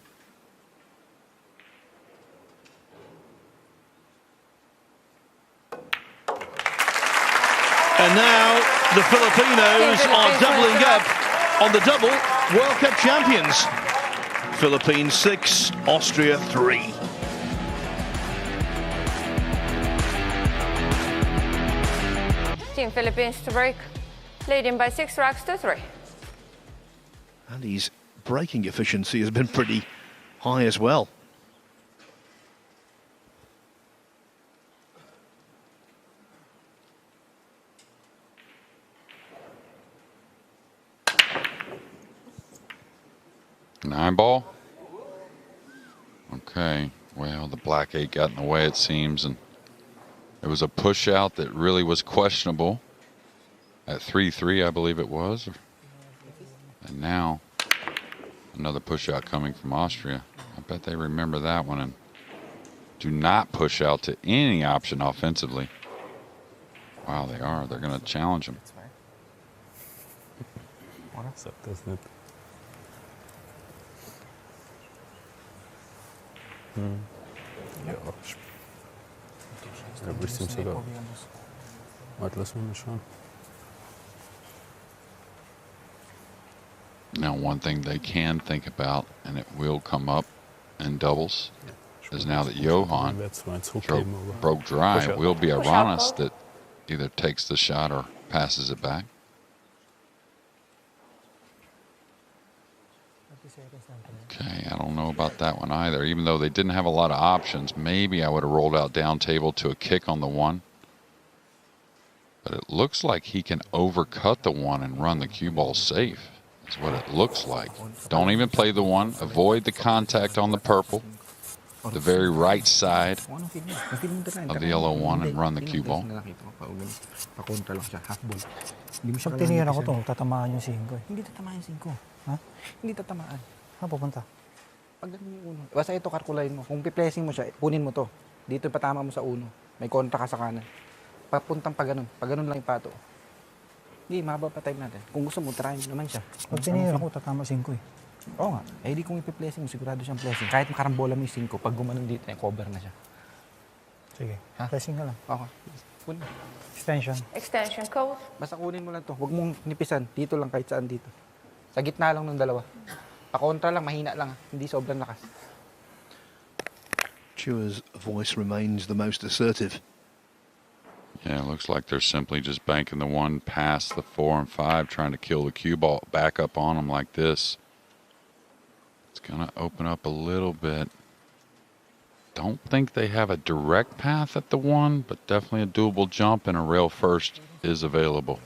And now the Filipinos are doubling up on the double World Cup champions. Philippines 6, Austria 3. Team Philippines to break, leading by 6 racks to 3. And his braking efficiency has been pretty high as well. Nine ball. Okay, well, the black 8 got in the way, it seems, and it was a push out that really was questionable at 3-3, I believe it was. And now another push out coming from Austria. I bet they remember that one and do not push out to any option offensively. Wow, they are. They're going to challenge him. Sagt das nicht. Ja, ja, bisschen sogar. Warte, lass mich schauen. Now, one thing they can think about, and it will come up in doubles, is now that Johann broke dry, it will be Aranas that either takes the shot or passes it back. Okay, I don't know about that one either. Even though they didn't have a lot of options, maybe I would have rolled out down table to a kick on the 1. But it looks like he can overcut the 1 and run the cue ball safe. That's what it looks like. Don't even play the 1. Avoid the contact on the purple, the very right side of the yellow 1, and run the cue ball. Pag tiniyan ako to, tatamaan yung 5 eh. Hindi tatamaan yung 5. Ha? Hindi tatamaan. Saan pupunta? Pag ganun yung 1. Basta ito, kalkulahin mo. Kung piplacing mo siya, kunin mo to. Dito patama mo sa 1. May kontra ka sa kanan. Papuntang pa ganun. Pag ganun lang yung pato. Hindi, mahaba pa time natin. Kung gusto mo, try naman siya. Pag tiniyan ako, tatama 5 eh. Oo nga. Eh, di kung ipi-placing mo, sigurado siyang placing. Kahit makarambola mo yung 5, pag gumanon dito, cover na siya. Sige. Ha? Pressing ka lang. Okay. Kunin. Extension. Extension code. Basta kunin mo lang to. Huwag mong nipisan. Dito lang, kahit saan dito. Sa gitna lang ng dalawa. Pakontra lang, mahina lang. Hindi sobrang lakas. Chua's voice remains the most assertive. Yeah, it looks like they're simply just banking the 1 past the 4 and 5, trying to kill the cue ball back up on them like this. It's going to open up a little bit. Don't think they have a direct path at the 1, but definitely a doable jump and a rail first is available.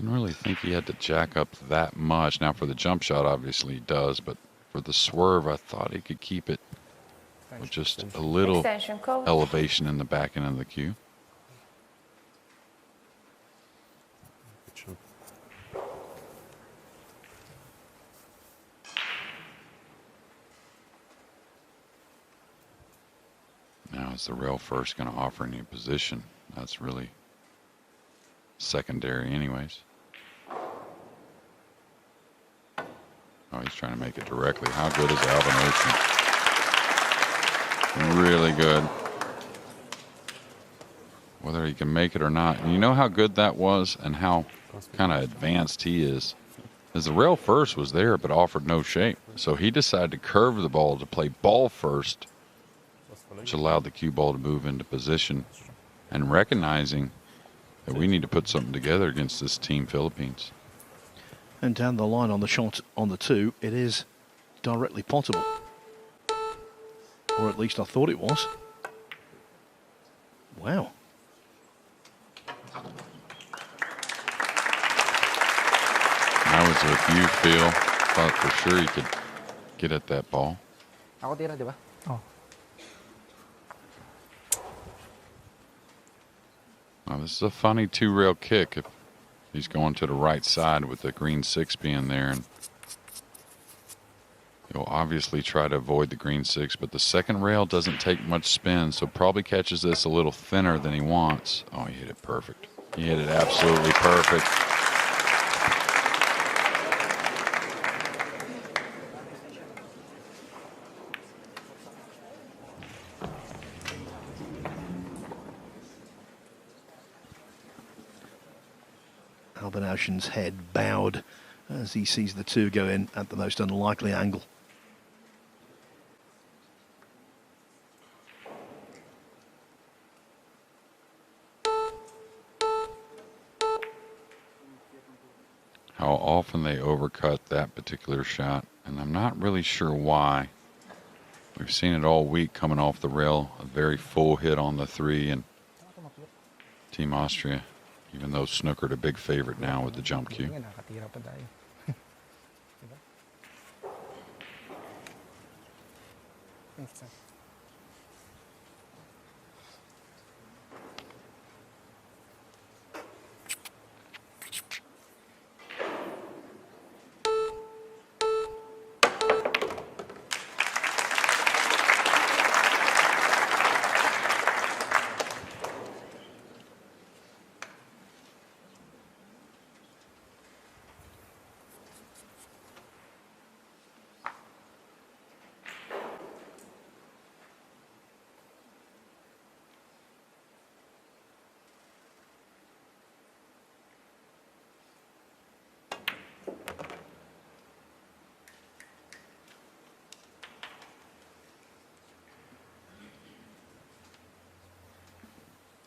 Didn't really think he had to jack up that much. Now for the jump shot, obviously he does, but for the swerve, I thought he could keep it with just a little Extension code. elevation in the back end of the cue. Good job. Now is the rail first going to offer any position? That's really secondary anyways. Oh, he's trying to make it directly. How good is Albin Ouschan? Really good. Whether he can make it or not. And you know how good that was and how kind of advanced he is. As the rail first was there but offered no shape. So he decided to curve the ball to play ball first, which allowed the cue ball to move into position, and recognizing that we need to put something together against this team Philippines. And down the line on the shot on the 2, it is directly potable. Or at least I thought it was. Wow. That was a view feel. Thought for sure he could get at that ball. Ako tira, di ba? Oh. Now this is a funny 2-rail kick if he's going to the right side with the green 6 being there, and he'll obviously try to avoid the green 6, but the second rail doesn't take much spin, so probably catches this a little thinner than he wants. Oh, he hit it perfect. He hit it absolutely perfect. Albin Ouschan's head bowed as he sees the 2 go in at the most unlikely angle. How often they overcut that particular shot, and I'm not really sure why. We've seen it all week coming off the rail, a very full hit on the 3, and Team Austria, even though snookered a big favorite now with the jump cue. Nakatira pa tayo. Diba? Thanks, sir.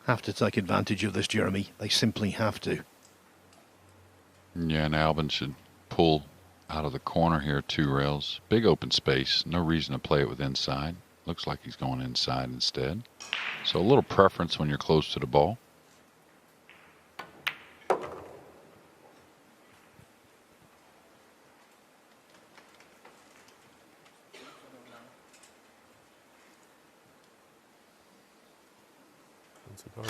Have to take advantage of this, Jeremy. They simply have to. Yeah, and Albin should pull out of the corner here 2 rails. Big open space. No reason to play it with inside. Looks like he's going inside instead. So a little preference when you're close to the ball. That's a go.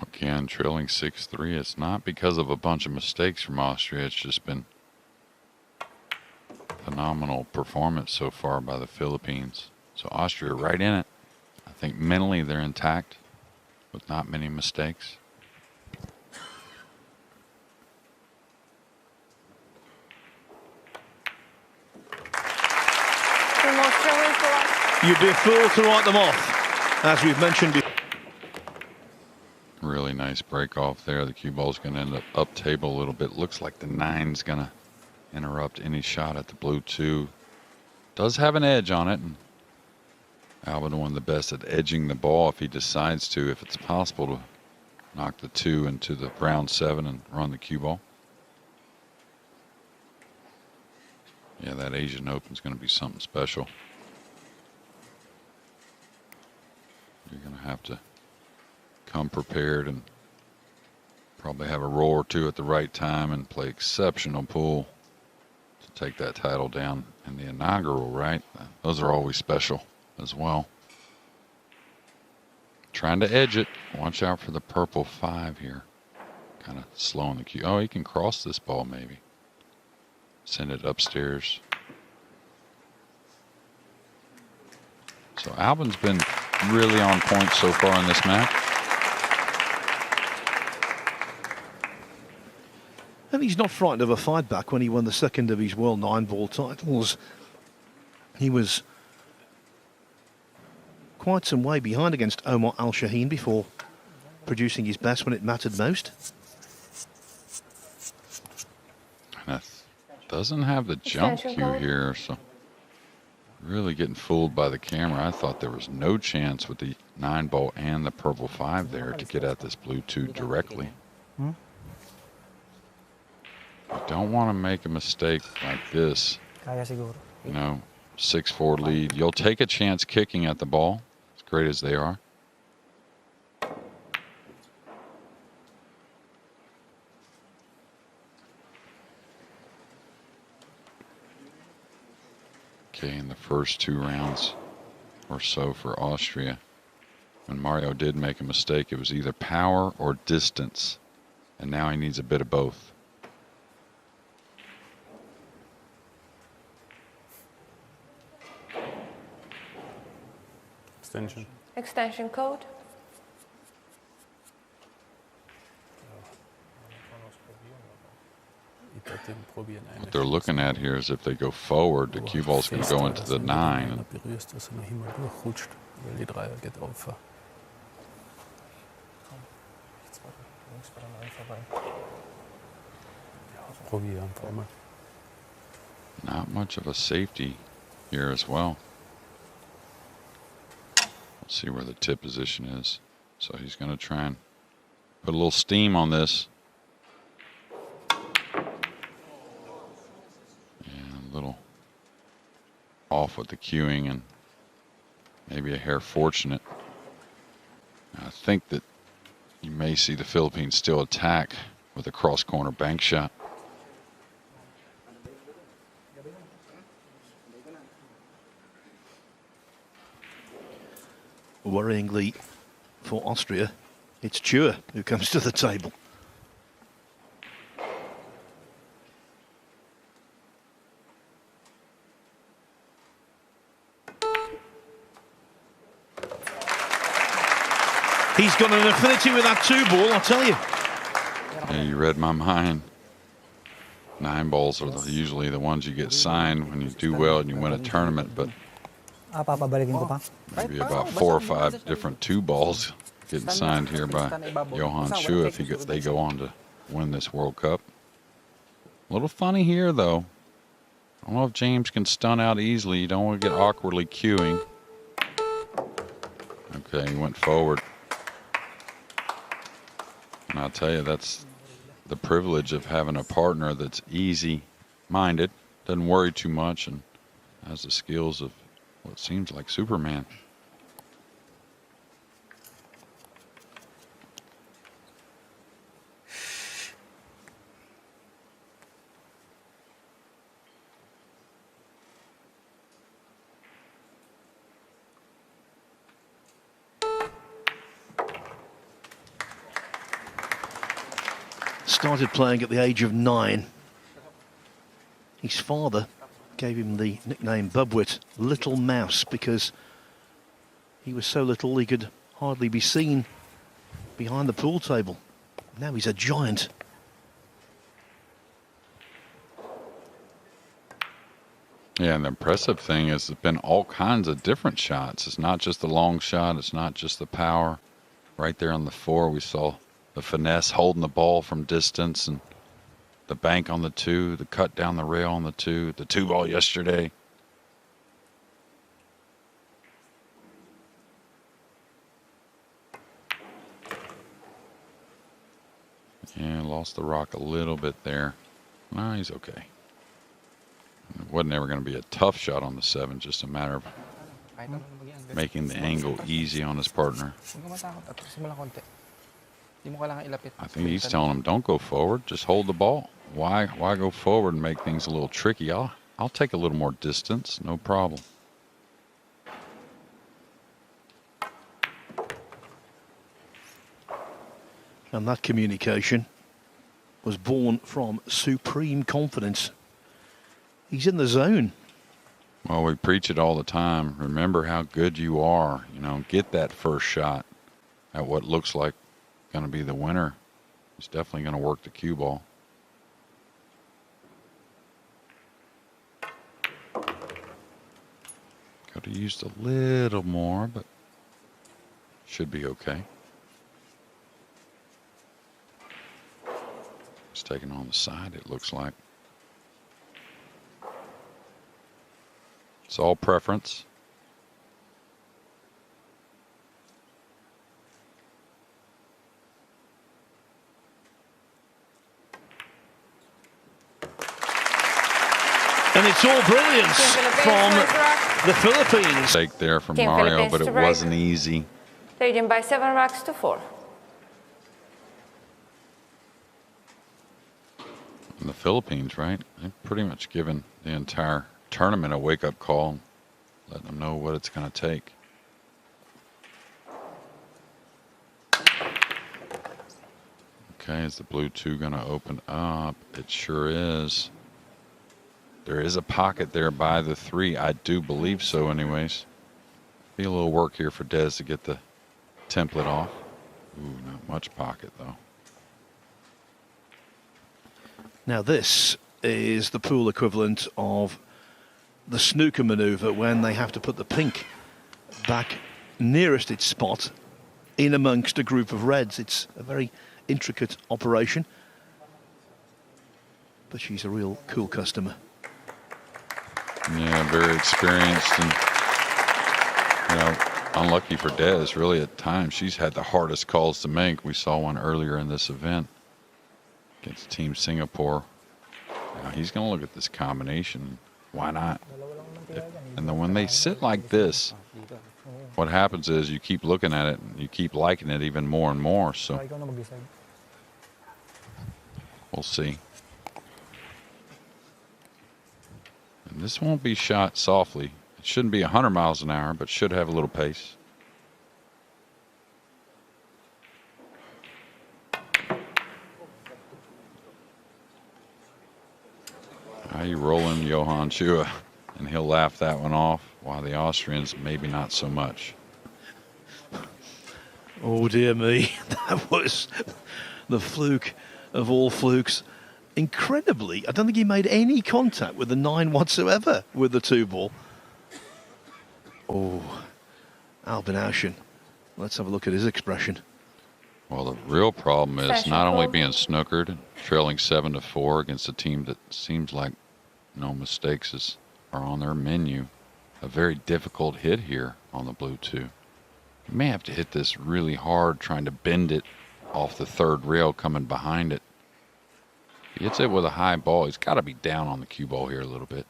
Again, trailing 6-3. It's not because of a bunch of mistakes from Austria. It's just been phenomenal performance so far by the Philippines. So Austria right in it. I think mentally they're intact with not many mistakes. Two more showing for us. You'd be a fool to write them off, as we've mentioned before. Really nice Nice break off there. The cue ball's going to end up table a little bit. Looks like the 9's going to interrupt any shot at the blue 2. Does have an edge on it. And Albin, one of the best at edging the ball if he decides to, if it's possible to knock the 2 into the brown 7 and run the cue ball. Yeah, that Asian Open's going to be something special. You're going to have to come prepared and probably have a roll or two at the right time and play exceptional pool to take that title down in the inaugural, right? Those are always special as well. Trying to edge it. Watch out for the purple 5 here. Kind of slowing the cue. Oh, he can cross this ball maybe. Send it upstairs. So Albin's been really on point so far in this match. And he's not frightened of a fight back. When he won the second of his World 9-ball titles, he was quite some way behind against Omar Al-Shaheen before producing his best when it mattered most. And doesn't have the jump cue here, so really getting fooled by the camera. I thought there was no chance with the 9-ball and the purple 5 there to get at this blue 2 directly. You don't want to make a mistake like this. You know, 6-4 lead. You'll take a chance kicking at the ball, as great as they are. Okay, in the first 2 rounds or so for Austria, when Mario did make a mistake, it was either power or distance, and now he needs a bit of both. Extension. Extension code. What they're looking at here is if they go forward, the cue ball's going to go into the 9. Not much of a safety here as well. We'll see where the tip position is. So he's going to try and put a little steam on this. And a little off with the cueing and maybe a hair fortunate. I think that you may see the Philippines still attack with a cross-corner bank shot. Worryingly for Austria, it's Chua who comes to the table. He's got an affinity with that 2-ball, I'll tell you. Yeah, you read my mind. 9 balls are usually the ones you get signed when you do well and you win a tournament, but maybe about 4 or 5 different 2 balls getting signed here by Johann Chua if they go on to win this World Cup. A little funny here, though. I don't know if James can stun out easily. You don't want to get awkwardly cueing. Okay, he went forward. And I'll tell you, that's the privilege of having a partner that's easy-minded, doesn't worry too much, and has the skills of what seems like Superman. Started playing at the age of 9. His father gave him the nickname Bubwit, Little Mouse, because he was so little he could hardly be seen behind the pool table. Now he's a giant. Yeah, and the impressive thing is there's been all kinds of different shots. It's not just the long shot. It's not just the power. Right there on the 4, we saw the finesse, holding the ball from distance, and the bank on the 2, the cut down the rail on the 2, the 2 ball yesterday. Yeah, lost the rock a little bit there. No, he's okay. It wasn't ever going to be a tough shot on the 7, just a matter of making the angle easy on his partner. I think he's telling him, don't go forward, just hold the ball. Why go forward and make things a little tricky? I'll take a little more distance, no problem. And that communication was born from supreme confidence. He's in the zone. Well, we preach it all the time. Remember how good you are. You know, get that first shot at what looks like going to be the winner. He's definitely going to work the cue ball. Could have used a little more, but should be okay. It's taken on the side, it looks like. It's all preference. And it's all brilliance from the Philippines. Mistake there from Team Mario, Philippines but to it break. wasn't easy. Leading by 7 racks to 4. And the Philippines, right? They've pretty much given the entire tournament a wake-up call, letting them know what it's going to take. Okay, is the blue 2 going to open up? It sure is. There is a pocket there by the 3. I do believe so anyways. Be a little work here for Des to get the template off. Ooh, not much pocket though. Now this is the pool equivalent of the snooker maneuver when they have to put the pink back nearest its spot in amongst a group of reds. It's a very intricate operation, but she's a real cool customer. Yeah, very experienced, and you know, unlucky for Des. Really, at times she's had the hardest calls to make. We saw one earlier in this event against Team Singapore. Now he's going to look at this combination. Why not? And then when they sit like this, what happens is you keep looking at it and you keep liking it even more and more. So we'll see. And this won't be shot softly. It shouldn't be 100 miles an hour, but should have a little pace. How you rolling, Johann Chua? And he'll laugh that one off, while the Austrians maybe not so much. Oh dear me, that was the fluke of all flukes. Incredibly, I don't think he made any contact with the 9 whatsoever with the 2 ball. Oh, Albin Ouschan. Let's have a look at his expression. Well, the real problem is Special not only call. being snookered and trailing 7-4 against a team that seems like no mistakes are on their menu. A very difficult hit here on the blue 2. You may have to hit this really hard, trying to bend it off the 3rd rail coming behind it. If he hits it with a high ball, he's got to be down on the cue ball here a little bit.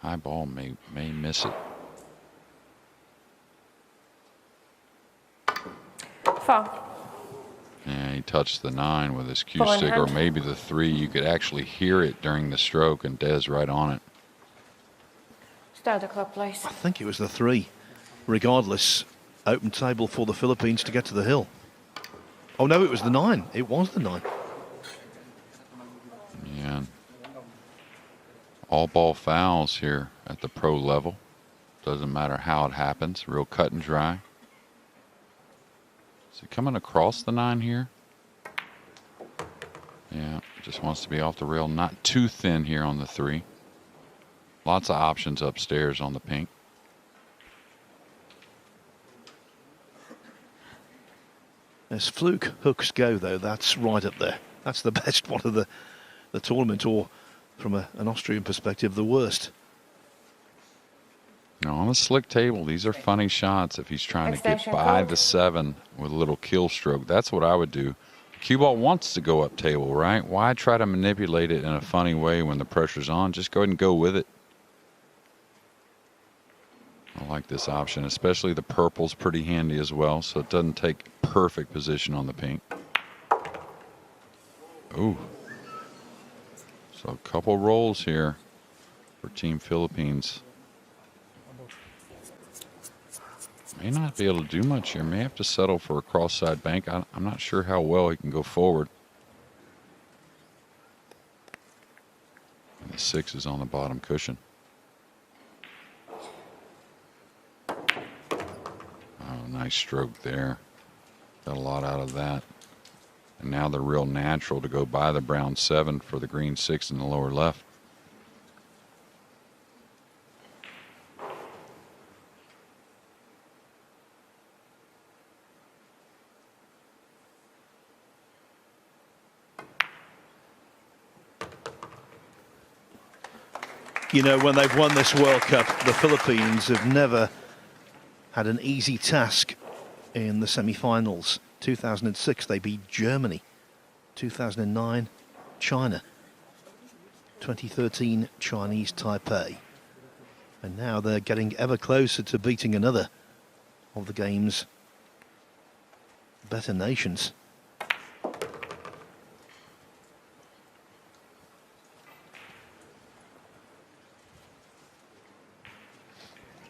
High ball may miss it. Foul. Yeah, he touched the 9 with his cue Ball in stick, or hand. maybe the 3. You could actually hear it during the stroke, and Des right on it. Start the clock, please. I think it was the 3. Regardless, open table for the Philippines to get to the hill. Oh no, it was the 9. It was the 9. Yeah. All ball fouls here at the pro level. Doesn't matter how it happens. Real cut and dry. Is he coming across the 9 here? Yeah, just wants to be off the rail. Not too thin here on the 3. Lots of options upstairs on the pink. As fluke hooks go, though, that's right up there. That's the best one of the tournament, or from an Austrian perspective, the worst. Now, on the slick table, these are funny shots if he's trying to get Extension by code. the 7 with a little kill stroke. That's what I would do. The cue ball wants to go up table, right? Why try to manipulate it in a funny way when the pressure's on? Just go ahead and go with it. I like this option, especially the purple's pretty handy as well, so it doesn't take perfect position on the pink. Ooh. So a couple rolls here for Team Philippines. May not be able to do much here. May have to settle for a cross-side bank. I'm not sure how well he can go forward. And the 6 is on the bottom cushion. Oh, nice stroke there. Got a lot out of that. And now the real natural to go by the brown 7 for the green 6 in the lower left. You know, when they've won this World Cup, the Philippines have never had an easy task in the semi-finals. 2006, they beat Germany. 2009, China. 2013, Chinese Taipei. And now they're getting ever closer to beating another of the game's better nations.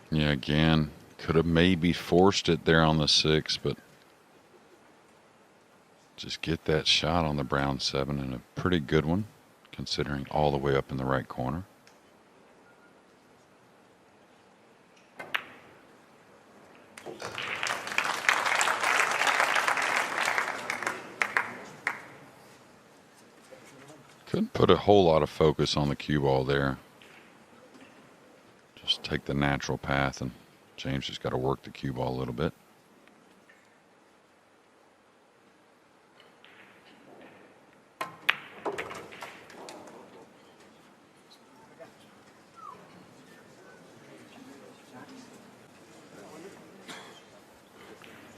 Yeah, again, could have maybe forced it there on the 6, but just get that shot on the brown 7, and a pretty good one, considering all the way up in the right corner. Couldn't put a whole lot of focus on the cue ball there. Just take the natural path, and James just got to work the cue ball a little bit.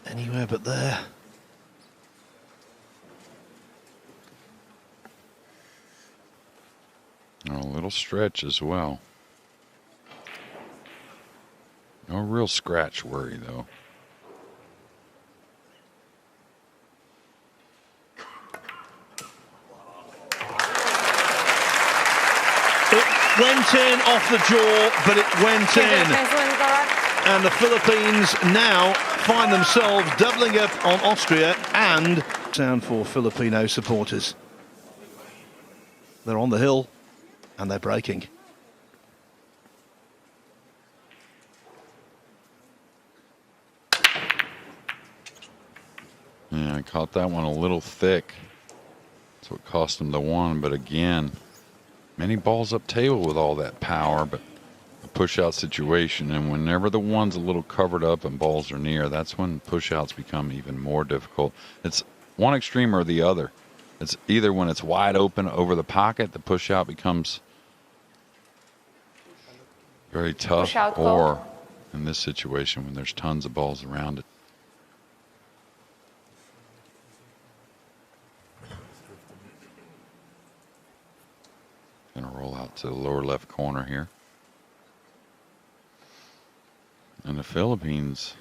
Anywhere but there. A little stretch as well. No real scratch worry, though. It went in off the jaw, but it went in. And the Philippines now find themselves doubling up on Austria, and sound for Filipino supporters. They're on the hill and they're breaking. Yeah, I caught that one a little thick. That's what cost him the 1. But again, many balls up table with all that power, but a push-out situation. And whenever the 1's a little covered up and balls are near, that's when push-outs become even more difficult. It's one extreme or the other. It's either when it's wide open over the pocket, the push-out becomes very tough, or in this situation when there's tons of balls around it. Gonna roll out to the lower left corner here. And the Philippines,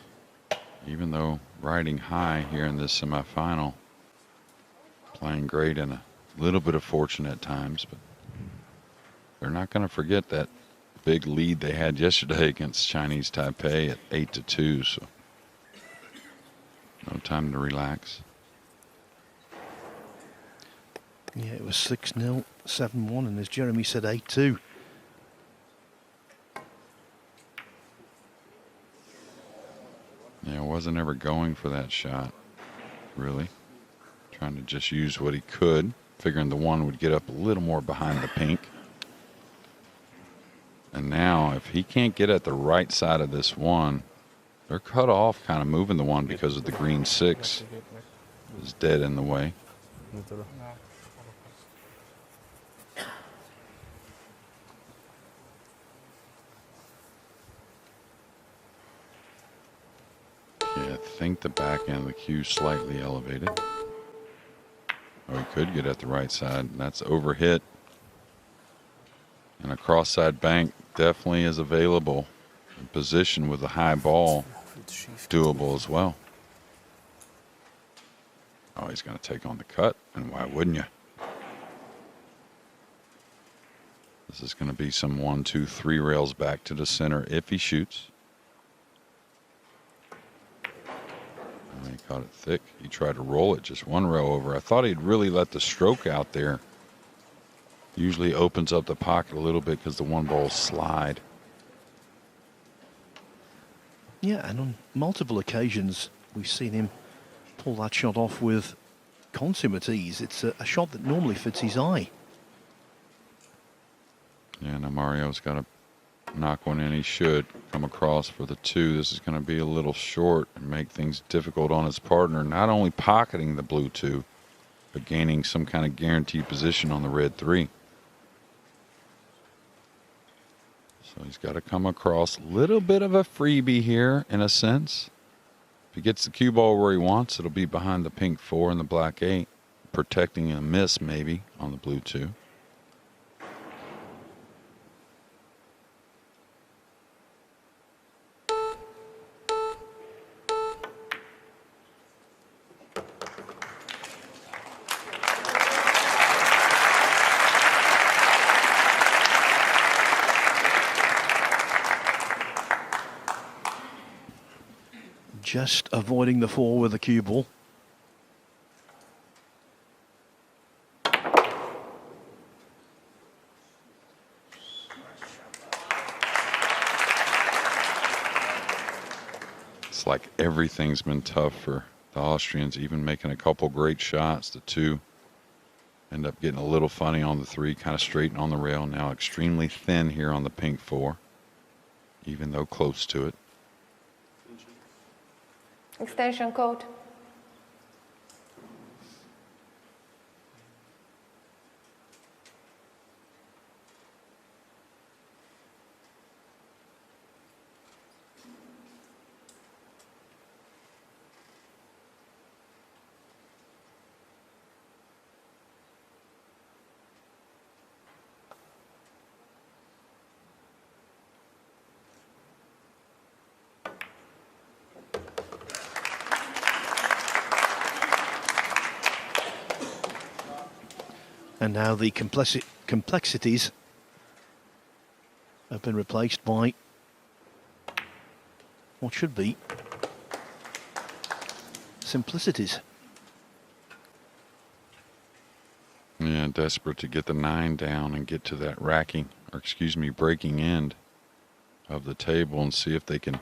even though riding high here in this semifinal, playing great and a little bit of fortune at times, but they're not going to forget that big lead they had yesterday against Chinese Taipei at 8-2, so no time to relax. Yeah, it was 6-0, 7-1, and as Jeremy said, 8-2. Yeah, wasn't ever going for that shot, really. Trying to just use what he could, figuring the 1 would get up a little more behind the pink. And now, if he can't get at the right side of this 1, they're cut off kind of moving the 1 because of the green 6. is dead in the way. Yeah, I think the back end of the cue slightly elevated. Oh, he could get at the right side. That's overhit. And a cross-side bank definitely is available. In position with a high ball, doable as well. Oh, he's going to take on the cut, and why wouldn't you? This is going to be some 1, 2, 3 rails back to the center if he shoots. Oh, he caught it thick. He tried to roll it just 1 rail over. I thought he'd really let the stroke out there. Usually opens up the pocket a little bit because the 1 ball slide. Yeah, and on multiple occasions we've seen him pull that shot off with consummate ease. It's a shot that normally fits his eye. Yeah, now Mario's got to knock one in. He should come across for the 2. This is going to be a little short and make things difficult on his partner. Not only pocketing the blue 2, but gaining some kind of guaranteed position on the red 3. So he's got to come across. A little bit of a freebie here in a sense. If he gets the cue ball where he wants, it'll be behind the pink 4 and the black 8, protecting a miss maybe on the blue 2. Just avoiding the 4 with the cue ball. It's like everything's been tough for the Austrians, even making a couple great shots. The 2 end up getting a little funny on the 3, kind of straighten on the rail. Now extremely thin here on the pink 4, even though close to it. Extension code. And now the complexities have been replaced by what should be simplicities. Yeah, desperate to get the 9 down and get to that breaking end of the table and see if they can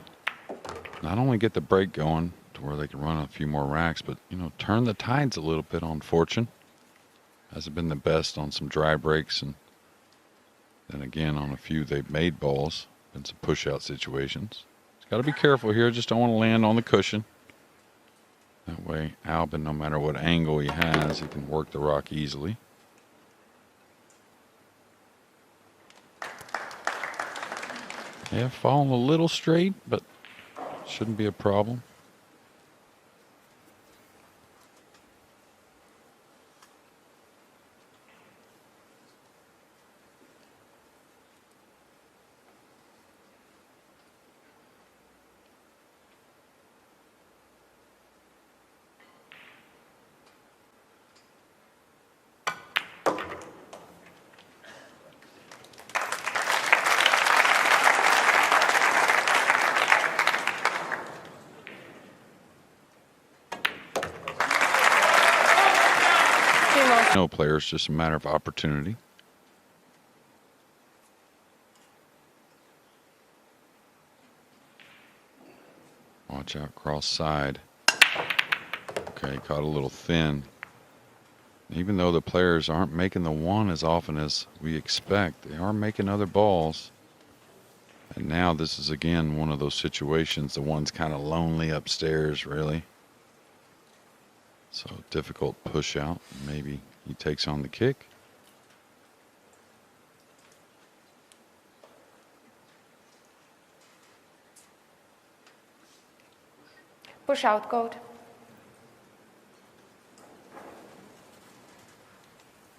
not only get the break going to where they can run a few more racks, but, turn the tides a little bit on fortune. Hasn't been the best on some dry breaks, and then again on a few they've made balls. Been some push-out situations. He's got to be careful here. Just don't want to land on the cushion. That way, Albin, no matter what angle he has, he can work the rock easily. Yeah, falling a little straight, but shouldn't be a problem. No players, just a matter of opportunity. Watch out, cross side. Okay, caught a little thin. Even though the players aren't making the 1 as often as we expect, they are making other balls. And now this is again one of those situations, the 1's kind of lonely upstairs, really. So difficult push out. Maybe he takes on the kick. Push out code.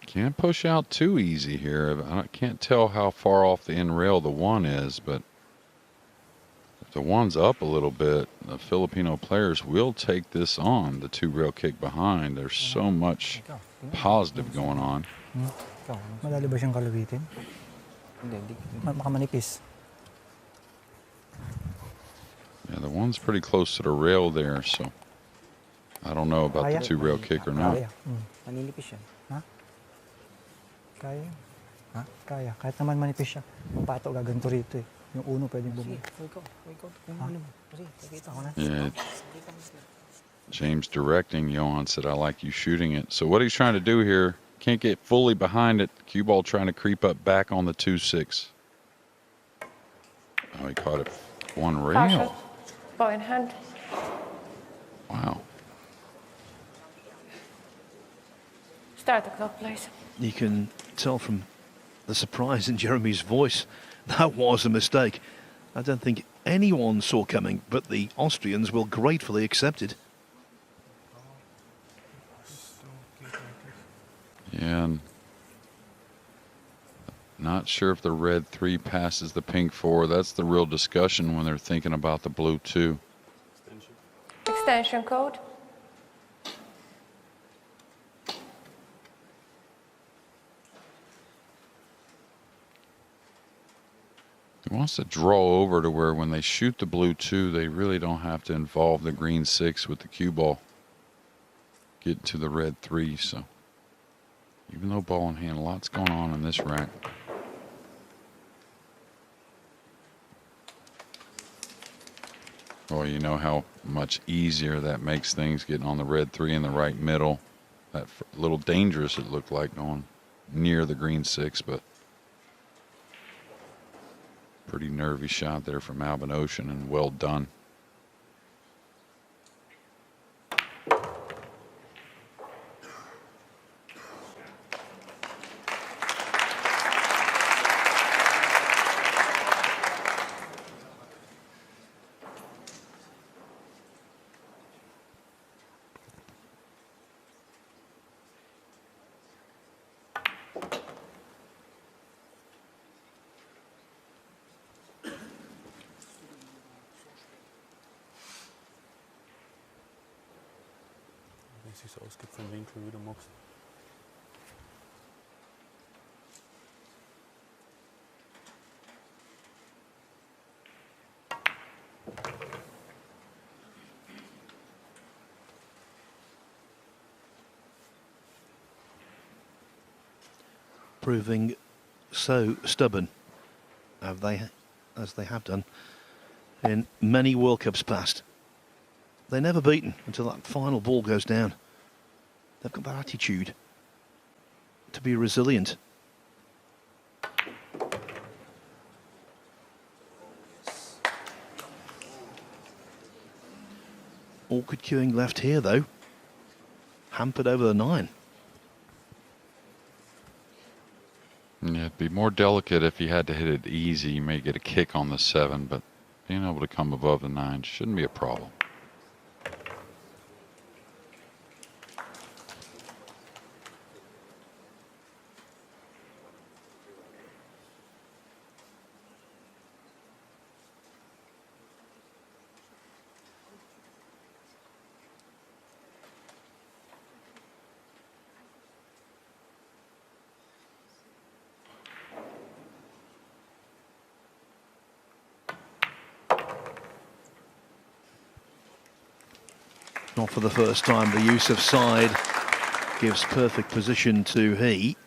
Can't push out too easy here. I can't tell how far off the end rail the one is, but if the one's up a little bit, the Filipino players will take this on, the two rail kick behind. There's so much positive going on. Madali ba siyang kalubitin? Hindi. Baka manipis. Yeah, the one's pretty close to the rail there, so I don't know about the two rail kick or not. Kaya. Maninipis yan. Kaya. Ha? Kaya. Kahit naman manipis siya. Yung pato gaganto rito eh. Yung uno pwedeng bumili. Ikaw. Kung ano mo. Kasi, nakita ko na. Yeah. James directing. Johann said, I like you shooting it. So what he's trying to do here, can't get fully behind it. Cue ball trying to creep up back on the 2-6. Oh, he caught it one rail. Ball in hand. Wow. Start the clock, please. You can tell from the surprise in Jeremy's voice that was a mistake. I don't think anyone saw coming, but the Austrians will gratefully accept it. Yeah, and not sure if the red 3 passes the pink 4. That's the real discussion when they're thinking about the blue 2. Extension code. He wants to draw over to where when they shoot the blue 2, they really don't have to involve the green 6 with the cue ball. Get to the red 3, so even though ball in hand, a lot's going on in this rack. Well, you know how much easier that makes things getting on the red 3 in the right middle. That little dangerous it looked like going near the green 6, but pretty nervy shot there from Albin Ouschan, and well done. Wenn es sich so ausgeht vom Winkel, wie du magst. Proving so stubborn as they have done in many World Cups past. They're never beaten until that final ball goes down. They've got that attitude to be resilient. Awkward queuing left here though. Hampered over the 9. Yeah, it'd be more delicate if you had to hit it easy. You may get a kick on the 7, but being able to come above the 9 shouldn't be a problem. Not for the first time, the use of side gives perfect position to he.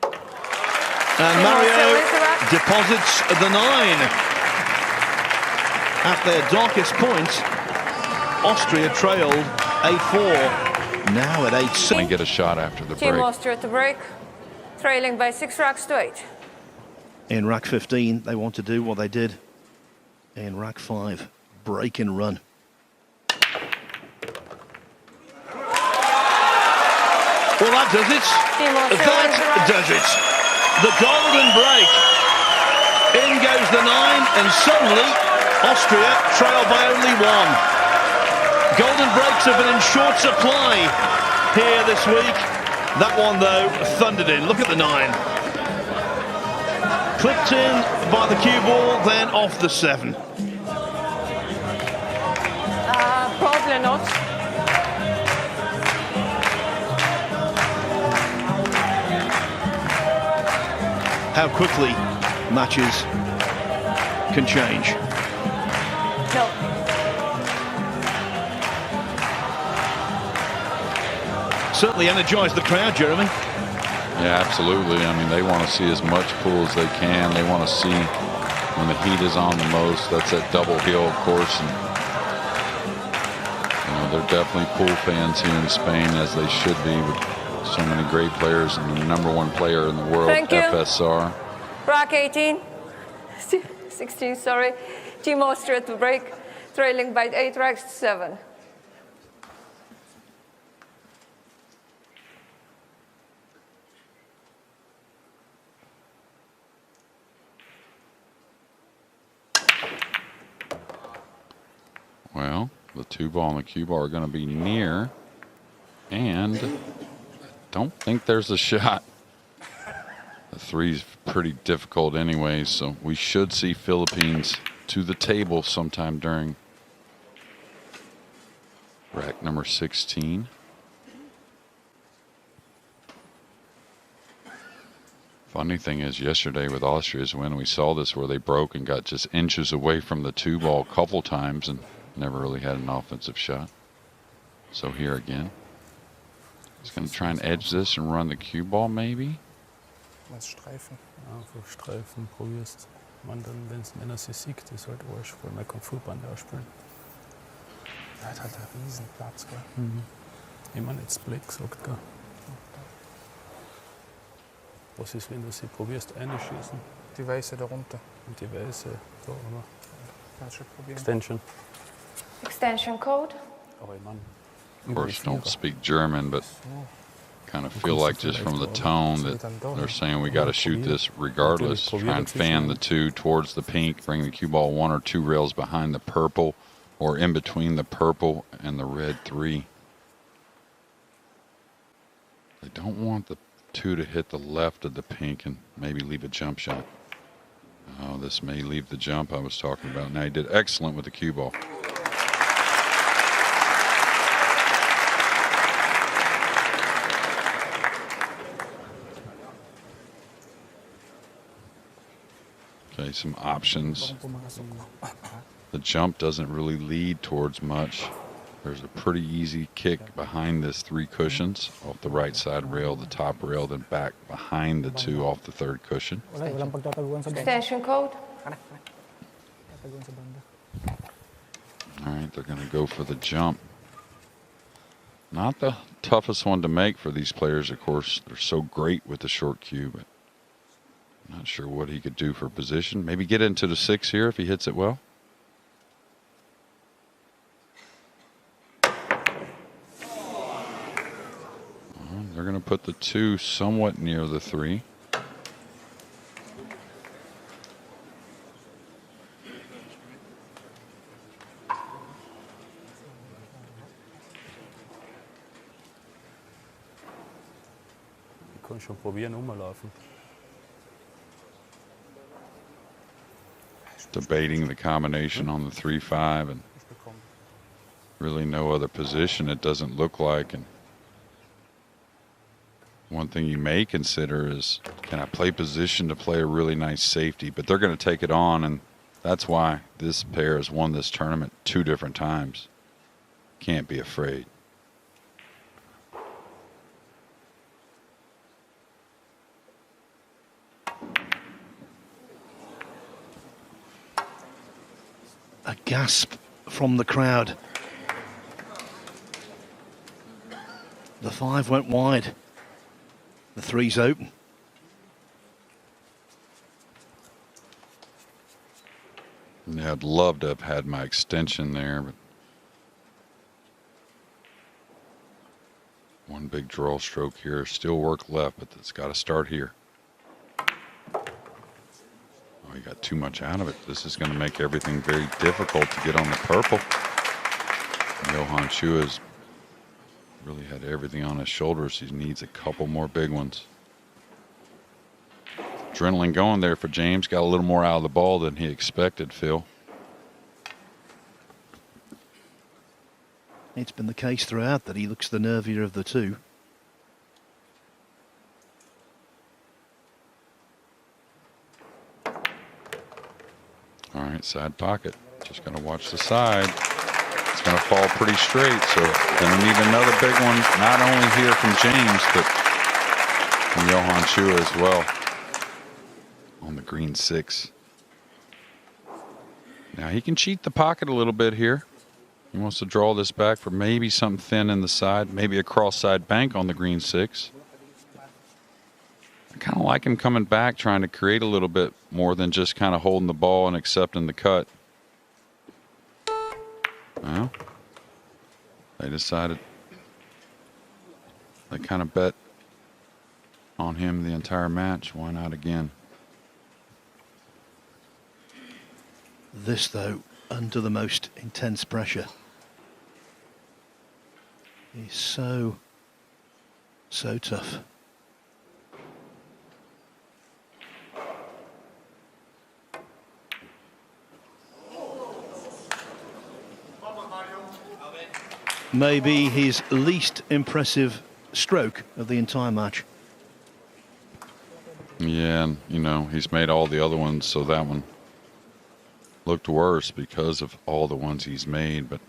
And Mario deposits the 9. At their darkest point, Austria trailed 8-4. Now at 8-6. And get a shot after the Team break. Austria to break, trailing by 6 racks to 8. In rack 15, they want to do what they did in rack 5. Break and run. Well, that does it. Team Austria wins the That round. does it. The golden break. In goes the 9, and suddenly Austria trail by only 1. Golden breaks have been in short supply here this week. That one, though, thundered in. Look at the 9. Clipped in by the cue ball, then off the 7. Probably not. How quickly matches can change. No. Certainly energised the crowd, Jeremy. Yeah, absolutely. I mean, they want to see as much pool as they can. They want to see when the heat is on the most. That's that double hill, of course. And, you know, they're definitely pool fans here in Spain, as they should be, with so many great players and the #1 player in the world, Thank you. FSR. Rack 18. 16, sorry. Team Austria to break, trailing by 8 racks to 7. Well, the 2 ball and the cue ball are going to be near, and I don't think there's a shot. The 3's pretty difficult anyway, so we should see Philippines to the table sometime during rack number 16. Funny thing is, yesterday with Austria's win, we saw this where they broke and got just inches away from the 2 ball a couple times and never really had an offensive shot. So here again, he's going to try and edge this and run the cue ball maybe. Was Streifen. Ja, für Streifen probierst man dann, wenn es ein NSC siegt, ist halt Arsch, weil man kann Fußball da spielen. Er hat halt einen riesen Platz, gell? Ich meine, jetzt Black sagt, gell. Was ist, wenn du sie probierst einschießen Die Weiße da runter. und die Weiße da, aber Kannst du probieren. Extension. Extension code. Aber ich meine, Of course, don't speak German, but kind of feel like just from the tone that they're saying we got to shoot this regardless. Try and fan the 2 towards the pink, bring the cue ball 1 or 2 rails behind the purple or in between the purple and the red 3. They don't want the 2 to hit the left of the pink and maybe leave a jump shot. Oh, this may leave the jump I was talking about. Now, he did excellent with the cue ball. Okay, some options. The jump doesn't really lead towards much. There's a pretty easy kick behind this 3 cushions off the right side rail, the top rail, then back behind the 2 off the 3rd cushion. Walang pagtataguan sa banda. Extension code. Tataguan sa banda. All right, they're going to go for the jump. Not the toughest one to make for these players, of course. They're so great with the short cue, but not sure what he could do for position. Maybe get into the 6 here if he hits it well. They're going to put the 2 somewhat near the 3. ich kann schon probieren, rumlaufen. Debating the combination on the 3-5 and really no other position it doesn't look like. And one thing you may consider is, can I play position to play a really nice safety? But they're going to take it on, and that's why this pair has won this tournament 2 different times. Can't be afraid. A gasp from the crowd. The 5 went wide. The 3's open. Yeah, I'd love to have had my extension there, but One big draw stroke here. Still work left, but it's got to start here. Oh, he got too much out of it. This is going to make everything very difficult to get on the purple. Johann Chua has really had everything on his shoulders. He needs a couple more big ones. Adrenaline going there for James. Got a little more out of the ball than he expected, Phil. It's been the case throughout that he looks the nervier of the two. All right, side pocket. Just going to watch the side. It's going to fall pretty straight, so going to need another big one, not only here from James, but from Johann Chua as well on the green 6. Now he can cheat the pocket a little bit here. He wants to draw this back for maybe something thin in the side, maybe a cross-side bank on the green 6. I kind of like him coming back, trying to create a little bit more than just kind of holding the ball and accepting the cut. Well, they decided they kind of bet on him the entire match. Why not again? This, though, under the most intense pressure. He's so tough. Maybe his least impressive stroke of the entire match. Yeah, and you know, he's made all the other ones, so that one looked worse because of all the ones he's made, but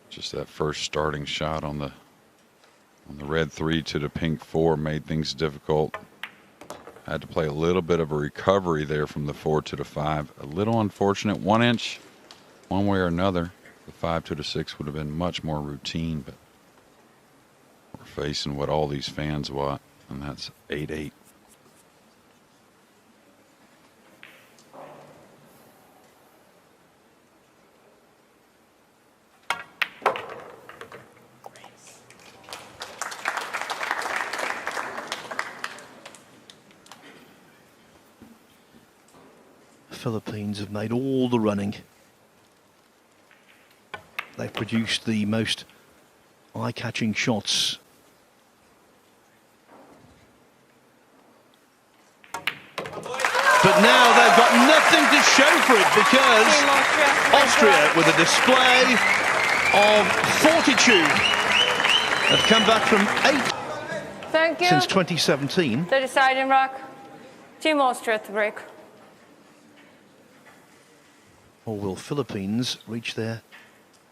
just that first starting shot on the red 3 to the pink 4 made things difficult. Had to play a little bit of a recovery there from the 4 to the 5. A little unfortunate. 1 inch, one way or another. The 5 to the 6 would have been much more routine, but we're facing what all these fans want, and that's 8-8. Philippines have made all the running. They've produced the most eye-catching shots. But now they've got nothing to show for it because Austria, with a display of fortitude, have come back from 8 Thank you. since 2017. The deciding rock. Team Austria to break. Or will Philippines reach their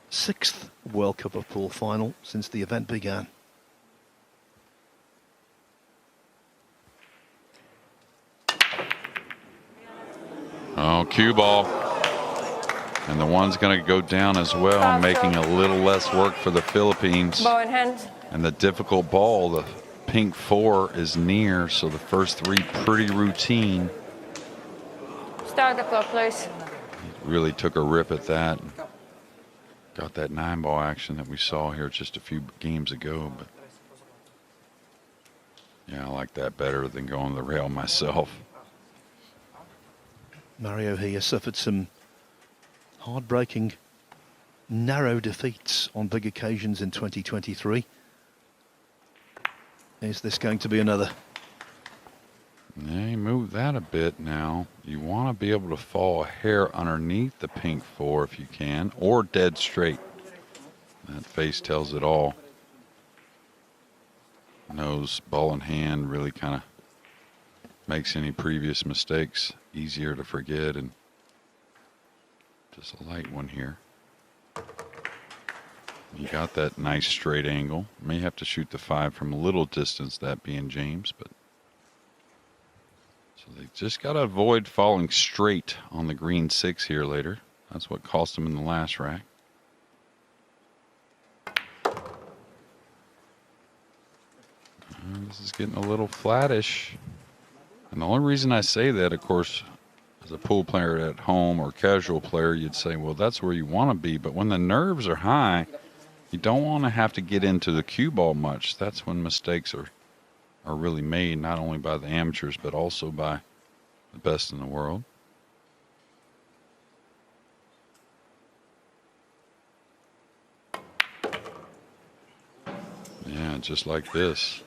6th World Cup of Pool final since the event began? Oh, cue ball. And the one's going to go down as well, making a little less work for the Philippines. Bow in hand. And the difficult ball, the pink 4 is near, so the first 3 pretty routine. Start the clock, please. He really took a rip at that. Got that 9-ball action that we saw here just a few games ago, but yeah, I like that better than going the rail myself. Mario here suffered some heartbreaking, narrow defeats on big occasions in 2023. Is this going to be another? Yeah, you move that a bit now. You want to be able to fall a hair underneath the pink 4 if you can, or dead straight. That face tells it all. Nose, ball in hand, really kind of makes any previous mistakes easier to forget, and just a light one here. You got that nice straight angle. May have to shoot the 5 from a little distance, that being James, but so they just got to avoid falling straight on the green 6 here later. That's what cost them in the last rack. This is getting a little flattish. And the only reason I say that, of course, as a pool player at home or casual player, you'd say, well, that's where you want to be. But when the nerves are high, You don't want to have to get into the cue ball much. That's when mistakes are really made, not only by the amateurs, but also by the best in the world. Yeah, just like this.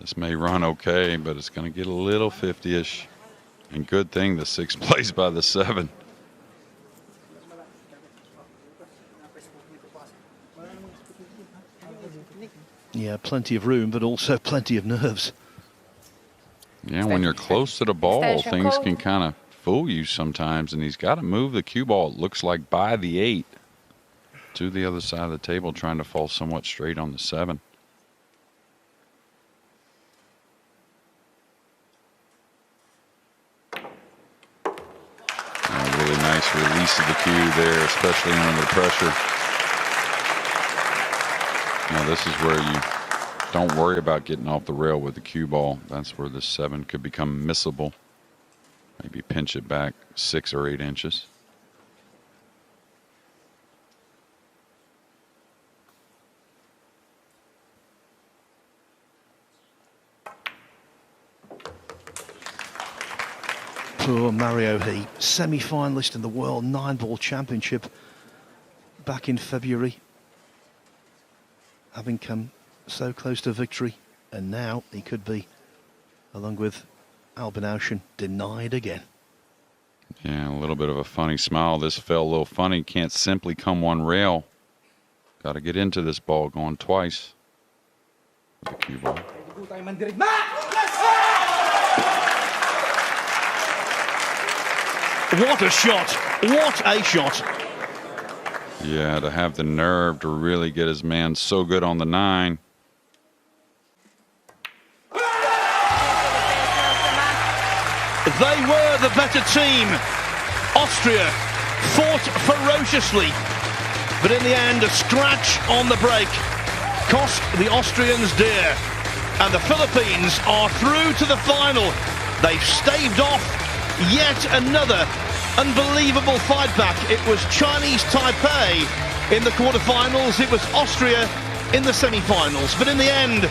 This may run okay, but it's going to get a little 50-ish. And good thing the 6 plays by the 7. Yeah, plenty of room, but also plenty of nerves. Yeah, when you're close to the ball, Extension things call. can kind of fool you sometimes. And he's got to move the cue ball, it looks like, by the 8 to the other side of the table, trying to fall somewhat straight on the 7. A really nice release of the cue there, especially under pressure. Now this is where you don't worry about getting off the rail with the cue ball. That's where the 7 could become missable. Maybe pinch it back 6 or 8 inches. Poor Mario He, semi-finalist in the World 9-Ball Championship back in February. Having come so close to victory, and now he could be, along with Albin Ouschan, denied again. Yeah, a little bit of a funny smile. This fell a little funny. Can't simply come one rail. Got to get into this ball going twice with the cue ball. What a shot! What a shot! Yeah, to have the nerve to really get his man so good on the 9. They were the better team. Austria fought ferociously, but in the end, a scratch on the break cost the Austrians dear. And the Philippines are through to the final. They've staved off yet another unbelievable fight back. It was Chinese Taipei in the quarterfinals. It was Austria in the semi-finals. But in the end,